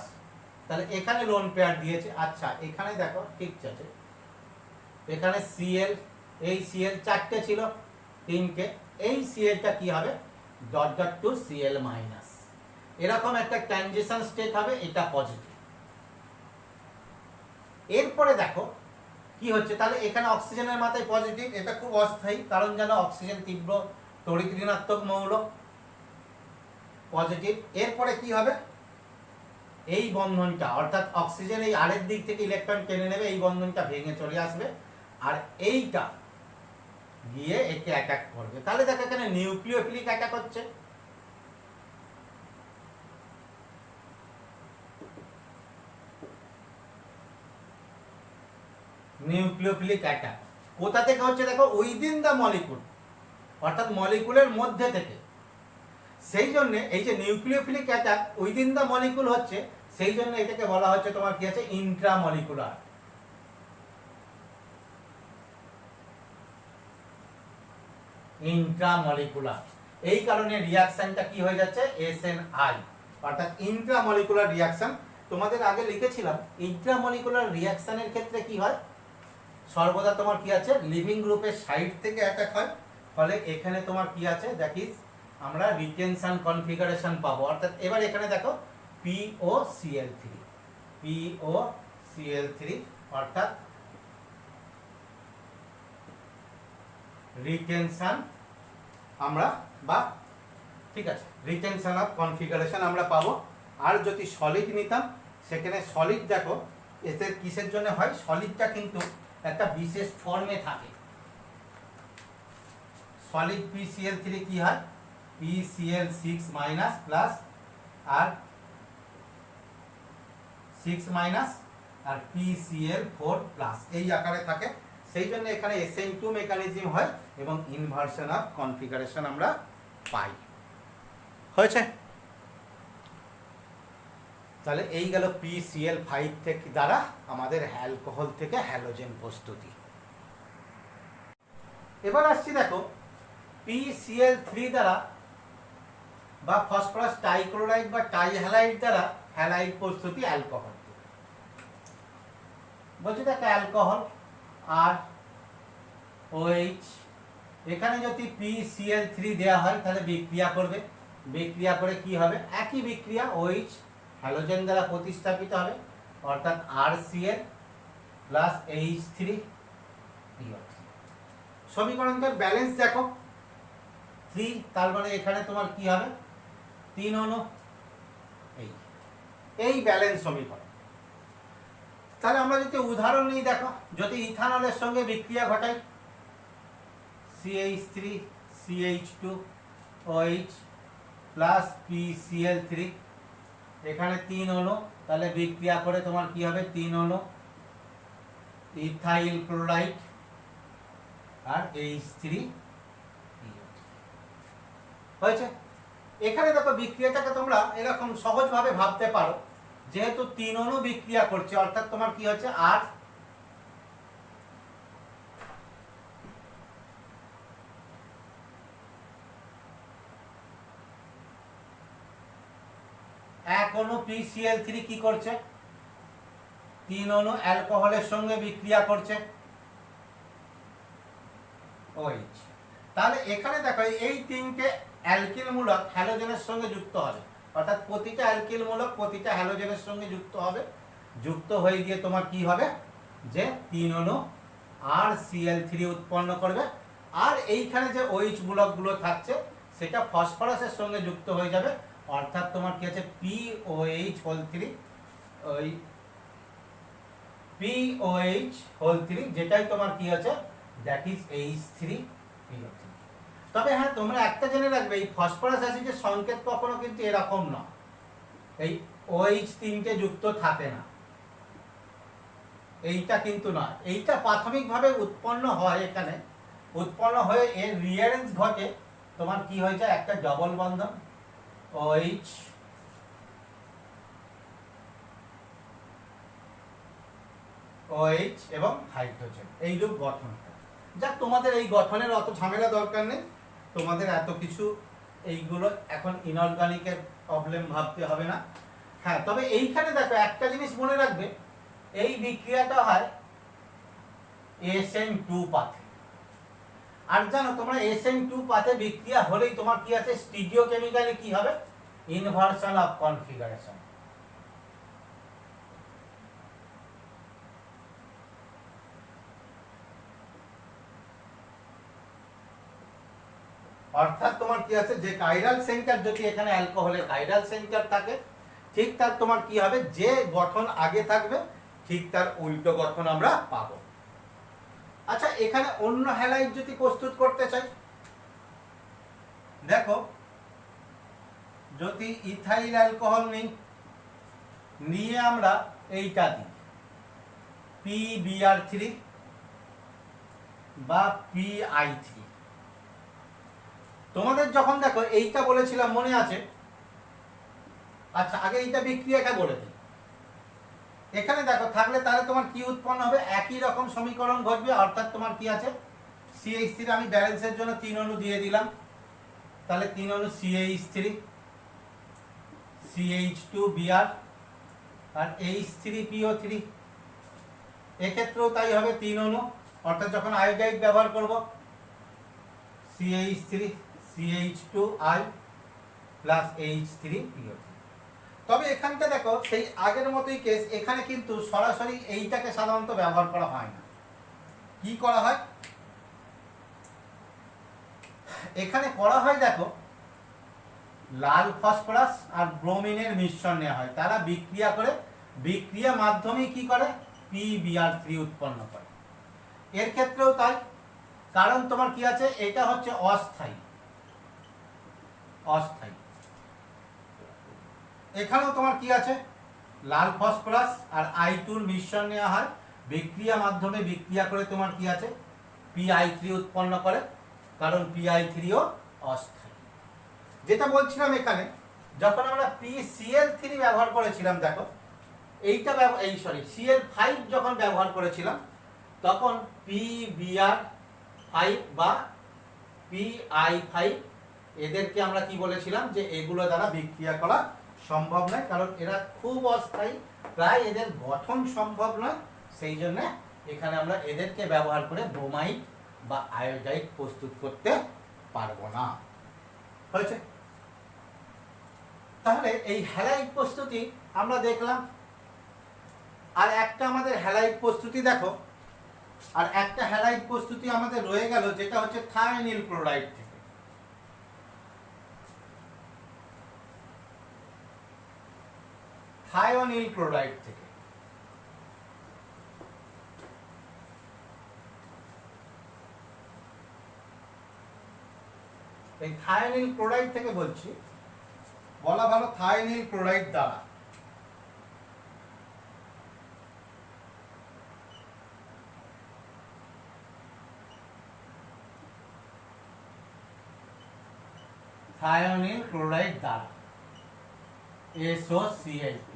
A: তাহলে এখানে লোন পেয়ার দিয়েছে। আচ্ছা এখানে দেখো ঠিক আছে, এখানে Cl, এই Cl 4টে ছিল, 3কে, এই Clটা কি হবে, ডট টু Cl-, এরকম একটা ট্রানজিশন স্টেট হবে, এটা পজিটিভ। এরপরে দেখো কি হচ্ছে, তাহলে এখানে অক্সিজেনের মাথায় পজিটিভ, এটা খুব অস্থায়ী, কারণ জানো অক্সিজেন তীব্র তড়িৎ ঋণাত্মক মৌল, পজিটিভ। এরপরে কি হবে, এই বন্ধনটা অর্থাৎ অক্সিজেন এই আরের দিক থেকে ইলেকট্রন টেনে নেবে, এই বন্ধনটা ভেঙে চলে আসবে, আর এইটা গিয়ে একে অ্যাটাক করবে। তাহলে দেখো এখানে নিউক্লিওফিলিক অ্যাটাক হচ্ছে, নিউক্লিওফিলিক অ্যাটাক কোথা থেকে হচ্ছে দেখো, উইদিন দ্য মলিকুল, অর্থাৎ মলিকুলের মধ্যে থেকে। সেই জন্য এই যে nucleophilic attack within the molecule হচ্ছে, সেই জন্য এটাকে বলা হচ্ছে তোমার কি আছে, ইন্ট্রামলিকুলার। ইন্ট্রামলিকুলার, এই কারণে রিঅ্যাকশনটা কি হয়ে যাচ্ছে, SNI, অর্থাৎ ইন্ট্রামলিকুলার রিঅ্যাকশন। তোমাদের আগে লিখেছিলাম ইন্ট্রামলিকুলার রিঅ্যাকশনের ক্ষেত্রে কি হয়, সর্বদা তোমার কি আছে, লিভিং গ্রুপের সাইড থেকে অ্যাটাক হয়, ফলে এখানে তোমার কি আছে, দেখিস আমরা রিটেনশন কনফিগারেশন পাবো। অর্থাৎ এবার এখানে দেখো POCl3, POCl3, অর্থাৎ রিটেনশন আমরা, বা ঠিক আছে, রিটেনশন অফ কনফিগারেশন আমরা পাবো। আর যদি সলিড নিতাম, সেখানে সলিড দেখো এতে কিসের জন্য হয়, সলিডটা কিন্তু একটা বিশেষ ফর্মে থাকে। সলিড PCl3 কি হয়, PCl6- প্লাস আর 6- আর PCl4 প্লাস, এই আকারে থাকে। সেই জন্য এখানে SN2 মেকানিজম হয় এবং ইনভার্সন অফ কনফিগারেশন আমরা পাই। হয়েছে, তাহলে এই গেল PCl5 থেকে দ্বারা আমাদের অ্যালকোহল থেকে হ্যালোজেন প্রস্তুতি। এবার আসছি দেখো PCl3 দ্বারা বা ফসফরাস ট্রাইক্লোরাইড বা ট্রাইহ্যালাইড দ্বারা হ্যালাইড প্রস্তুতি অ্যালকোহল। বলছি দেখো অ্যালকোহল আর OH, এখানে যদি PCl3 দেওয়া হয় তাহলে বিক্রিয়া করবে, বিক্রিয়া করে কি হবে, একই বিক্রিয়া OH হ্যালোজেন দ্বারা প্রতিস্থাপিত হবে, অর্থাৎ RCl প্লাস H3। সমীকরণটার ব্যালেন্স দেখো 3, তার মানে এখানে তোমার কি হবে, 3 অণু, এই ব্যালেন্স সমীকরণ। তাহলে আমরা যদি উদাহরণ নিই, দেখো যদি ইথানলের সঙ্গে বিক্রিয়া ঘটাই, CH3 CH2 OH plus PCl3, এখানে 3 অণু, তাহলে বিক্রিয়া করে তোমার কি হবে, 3 অণু ইথাইল ক্লোরাইড আর H3 হয়েছে। এখানে দেখো বিক্রিয়াটাকে তোমরা এরকম সহজভাবে ভাবতে পারো, যেহেতু 3 অণু বিক্রিয়া করছে, অর্থাৎ তোমার কি হচ্ছে, আর এক অণু PCl3 কি করছে, 3 অণু অ্যালকোহলের সঙ্গে বিক্রিয়া করছে OH। তাহলে এখানে দেখো এই তিনটে অ্যালকিল মূলক হ্যালোজেনের সঙ্গে যুক্ত হবে, অর্থাৎ প্রতিটা অ্যালকিল মূলক প্রতিটা হ্যালোজেনের সঙ্গে যুক্ত হবে, যুক্ত হয়ে গিয়ে তোমার কি হবে, যে 3 অণু আর Cl3 উৎপন্ন করবে, আর এইখানে যে OH মূলকগুলো থাকছে সেটা ফসফরাসের সঙ্গে যুক্ত হয়ে যাবে, অর্থাৎ তোমার কি আছে POH3, ওই POH3, যেটাই তোমার কি আছে, দ্যাট ইজ H3PO3। তবে হ্যাঁ, তোমরা একটা জেনে রাখবে, এই ফসফরাস অ্যাসিডের সংকেত কখনো কিন্তু এরকম না, এই OH তিনটে যুক্ত থাকে না, এইটা কিন্তু নয়, এইটা প্রাথমিকভাবে উৎপন্ন হয়, এখানে উৎপন্ন হয়ে এর রিঅ্যারেঞ্জ ঘটে, তোমার কি হয়ে যায়, একটা ডবল বন্ধন OH এবং হাইড্রোজেন, এই রূপ গঠন। যা তোমাদের এই গঠনের অত ঝামেলা দরকার নেই, তোমাদের এত কিছু এইগুলো এখন ইনঅর্গানিকের প্রবলেম ভাবতে হবে না। হ্যাঁ, তবে এইখানে দেখো একটা জিনিস মনে রাখবে, এই বিক্রিয়াটা হয় SN2 পাথে। আর জানো তোমরা SN2 পাথে বিক্রিয়া হলেই তোমার কি আছে, স্টিরিওকেমিক্যালি কি হবে, ইনভার্সন অফ কনফিগারেশন। অর্থাৎ তোমার কি আছে, যে কাইরাল সেন্টার যদি এখানে অ্যালকোহলের কাইরাল সেন্টার থাকে, ঠিক তার তোমার কি হবে, যে গঠন আগে থাকবে ঠিক তার উল্টো গঠন আমরা পাবো। আচ্ছা, এখানে অন্য হ্যালাইড যদি প্রস্তুত করতে চাই, দেখো যদি ইথাইল অ্যালকোহল নিই, নিয়ে আমরা এইটা দিই PBr3 বা PI3। তোমাদের যখন দেখো এইটা বলেছিলাম মনে আছে, আচ্ছা আগে এইটা বিক্রিয়াটা বলে দিই, এখানে দেখো থাকলে তাহলে তোমার কি উৎপন্ন হবে, একই রকম সমীকরণ ঘটবে, অর্থাৎ তোমার কি আছে, CH3, আমি ব্যালেন্সের জন্য 3 অণু দিয়ে দিলাম, তাহলে 3 অণু CH3, CH2Br আর H3PO3, এক্ষেত্রেও তাই হবে, 3 অণু, অর্থাৎ যখন আয়োডাইড ব্যবহার করব CH3 CH2I প্লাস H3PO3। তবে এখানটা দেখো সেই আগের মতোই কেস, এখানে কিন্তু সরাসরি এইটাকে সাধারণত ব্যবহার করা হয় না, কি করা হয়, এখানে করা হয় দেখো লাল ফসফরাস আর ব্রোমিনের মিশ্রণ নেওয়া হয়, তারা বিক্রিয়া করে, বিক্রিয়া মাধ্যমে কি করে, PBr3 উৎপন্ন করে। এর ক্ষেত্রেও তাই, কারণ তোমার কি আছে, এটা হচ্ছে অস্থায়ী, এখানেও তোমার কি আছে, লাল ফসফরাস আর I2 মিশ্রণ নেওয়া হয়, বিক্রিয়া মাধ্যমে বিক্রিয়া করে তোমার কি আছে, PI3 উৎপন্ন করে, কারণ PI3ও অস্থায়ী। যেটা বলছিলাম এখানে, যখন আমরা PCl3 ব্যবহার করেছিলাম, দেখো এইটা Cl5 যখন ব্যবহার করেছিলাম, তখন PBr5 বা PI5 এদেরকে আমরা কি বলেছিলাম, যে এগুলো দ্বারা বিক্রিয়া করা সম্ভব নয়, কারণ এরা খুব অস্থায়ী, প্রায় এদের গঠন সম্ভব নয়, সেই জন্য এখানে আমরা এদেরকে ব্যবহার করে ব্রোমাইড বা আয়োডাইড প্রস্তুত করতে পারবো না। হয়েছে? তাহলে এই হ্যালাইড প্রস্তুতি আমরা দেখলাম, আর একটা আমাদের হ্যালাইড প্রস্তুতি দেখো, আর একটা হ্যালাইড প্রস্তুতি আমাদের রয়ে গেল, যেটা হচ্ছে থায়োনিল ক্লোরাইড থেকে। থায়োনিল ক্লোরাইড থেকে এই থায়োনিল ক্লোরাইড থেকে বলছি, বলা ভালো থায়োনিল ক্লোরাইড দ্বারা। থায়োনিল ক্লোরাইড দ্বারা SOCl2।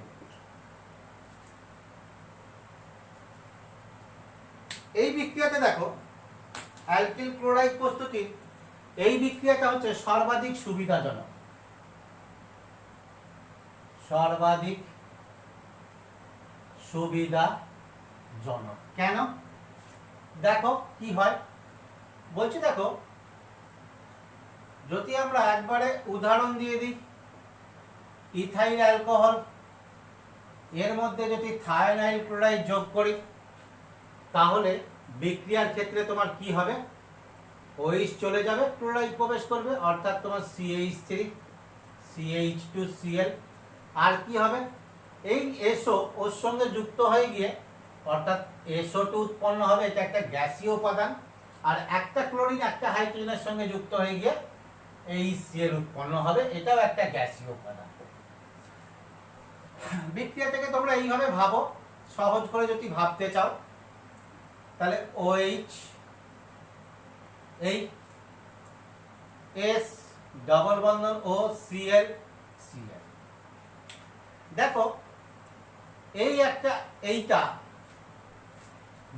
A: এই বিক্রিয়াতে দেখো অ্যালকিল ক্লোরাইড প্রস্তুতির এই বিক্রিয়াটা হচ্ছে সর্বাধিক সুবিধাজনক। সর্বাধিক সুবিধাজনক। কেন? দেখো কি হয় বলছি, দেখো যদি আমরা একবারে উদাহরণ দিয়ে দিই, ইথাইল অ্যালকোহল এর মধ্যে যদি থায়োনাইল ক্লোরাইড যোগ করি তাহলে বিক্রিয়ার ক্ষেত্রে তোমার কি হবে, OH চলে যাবে, ক্লোরাইড প্রবেশ করবে, অর্থাৎ তোমার CH3 CH2Cl। আর কি হবে, এই SO ওর সঙ্গে যুক্ত হয়ে গিয়ে অর্থাৎ SO2 উৎপন্ন হবে, এটা একটা গ্যাসীয় উপাদান। আর একটা ক্লোরিন একটা হাইড্রোজেনের সঙ্গে যুক্ত হয়ে গিয়ে HCl উৎপন্ন হবে, এটাও একটা গ্যাসীয় উপাদান। বিক্রিয়াটাকে তোমরা এইভাবে ভাবো, সহজ করে যদি ভাবতে চাও তাহলে OH এই S ডবল বন্ধন ও Cl Cl। দেখো এই একটা এইটা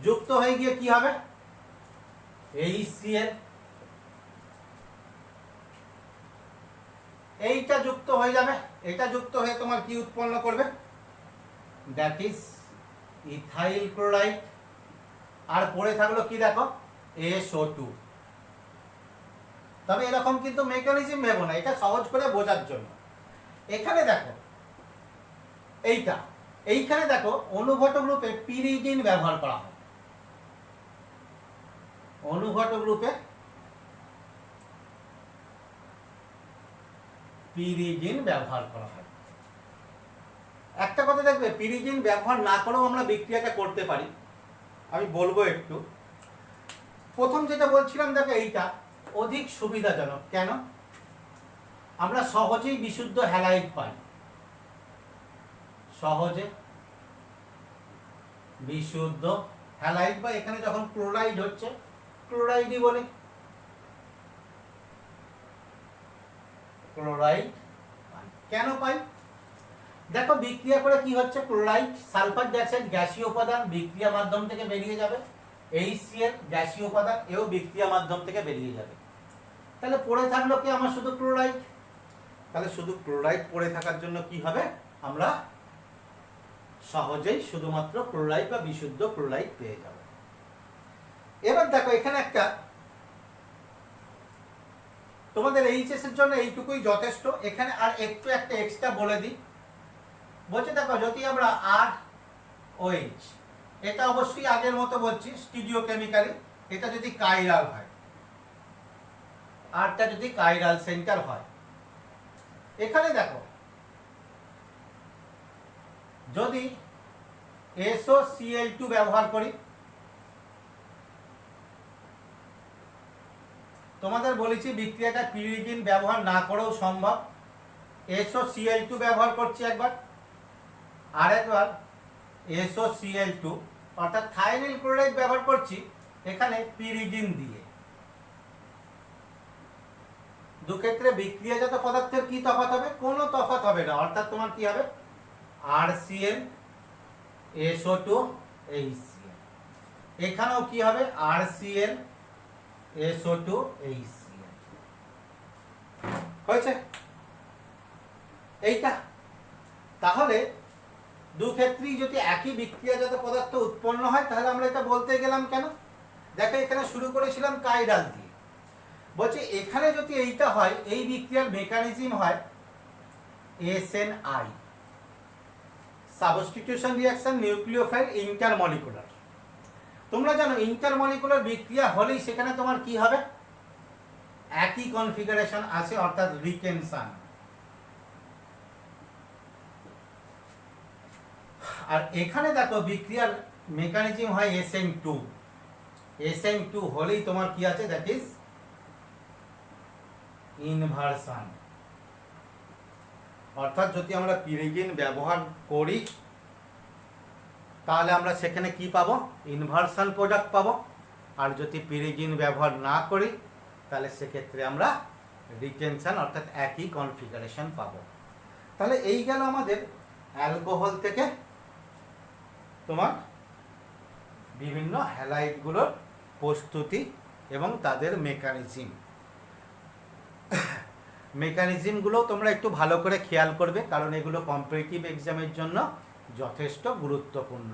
A: যুক্ত হয়ে গিয়ে কি হবে, HCl, এইটা যুক্ত হয়ে যাবে, এটা যুক্ত হয়ে তোমার কি উৎপন্ন করবে, দ্যাট ইজ ইথাইল ক্লোরাইড। আর পড়ে থাকলো কি দেখো, SO2। তবে এরকম কিন্তু মেকানিজম ভেবো না, এটা সহজ করে বোঝার জন্য। এখানে দেখো এইখানে দেখো অনুঘটক রূপে পিরিডিন ব্যবহার করা হয়। অনুঘটক রূপে পিরিডিন ব্যবহার করা হয়। একটা কথা দেখবে, পিরিডিন ব্যবহার না করেও আমরা বিক্রিয়াটা করতে পারি, আমি বলবো একটু। প্রথম যেটা বলছিলাম দেখো, এইটা অধিক সুবিধাজনক। কেন? আমরা সহজেই বিশুদ্ধ হ্যালাইড পাই, সহজে বিশুদ্ধ হ্যালাইড, বা এখানে যখন ক্লোরাইড হচ্ছে ক্লোরাইডই বলে, ক্লোরাইড কেন পাই? দেখো বিক্রিয়া করে কি হচ্ছে, ক্লোরাইড সালফার ডাইঅক্সাইড গ্যাসীয় উপাদান বিক্রিয়া মাধ্যম থেকে বেরিয়ে যাবে, HCl গ্যাসীয় উপাদান এও বিক্রিয়া মাধ্যম থেকে বেরিয়ে যাবে। তাহলে পড়ে থাকলো কি আমার শুধু ক্লোরাইড। তাহলে শুধু ক্লোরাইড পড়ে থাকার জন্য কি হবে, আমরা সহজেই শুধুমাত্র ক্লোরাইড বা বিশুদ্ধ ক্লোরাইড পেয়ে যাব। এবার দেখো এখানে একটা তোমাদের এইচএস এর জন্য এইটুকুই যথেষ্ট। এখানে আর একটু একটা এক্সট্রা বলে দিই, বলছে দেখো যদি আমরা ROH, এটা অবশ্যই আগের মতো বলছি স্টিরিওকেমিক্যালি, এটা যদি কাইরাল হয়, আরটা যদি কাইরাল সেন্টার হয়, এখানে দেখো যদি SOCl2 ব্যবহার করি, তোমাদের বলেছি বিক্রিয়াটা পিরিডিন ব্যবহার না করেও সম্ভব। SOCl2 ব্যবহার করছি একবার, আর একবার SOCl2 অর্থাৎ থায়োনাইল ক্লোরাইড ব্যবহার করছি এখানে পিরিডিন দিয়ে। দুক্ষেত্রে বিক্রিয়াজাত পদার্থের কি তফাৎ হবে, কোনো তফাৎ হবে না, অর্থাৎ তোমার কি হবে RCl SO2 HCl। এখানেও কি হবে RCl SO2 HCl। হয়েছে এইটা। তাহলে দু ক্ষেত্রেই যদি একই বিক্রিয়াজাত পদার্থ উৎপন্ন হয় তাহলে আমরা এটা বলতে গেলাম কেন, দেখো এখানে শুরু করেছিলাম কাইরাল দিয়ে, বলছে এখানে যদি এইটা হয়, এই বিক্রিয়ার মেকানিজম হয় SNI, substitution reaction nucleophile intermolecular. তোমরা জানো ইন্টারমলিকুলার বিক্রিয়া হলেই সেখানে তোমার কি হবে, একই কনফিগারেশন আছে, অর্থাৎ রিটেনশন। আর এখানে দেখো বিক্রিয়ার মেকানিজম হয় SN2। SN2 হলেই তোমার কি আছে, দ্যাট ইজ ইনভার্সন। অর্থাৎ যদি আমরা পিরিডিন ব্যবহার করি তাহলে আমরা সেখানে কি পাবো, ইনভার্সন প্রোডাক্ট পাবো। আর যদি পিরিডিন ব্যবহার না করি তাহলে সেক্ষেত্রে আমরা রিটেনশন অর্থাৎ একই কনফিগারেশন পাবো। তাহলে এই গেল আমাদের অ্যালকোহল থেকে তোমার বিভিন্ন হ্যালাইডগুলোর প্রস্তুতি এবং তাদের মেকানিজম। মেকানিজমগুলো তোমরা একটু ভালো করে খেয়াল করবে, কারণ এগুলো কম্পিটিটিভ এক্সামের জন্য যথেষ্ট গুরুত্বপূর্ণ।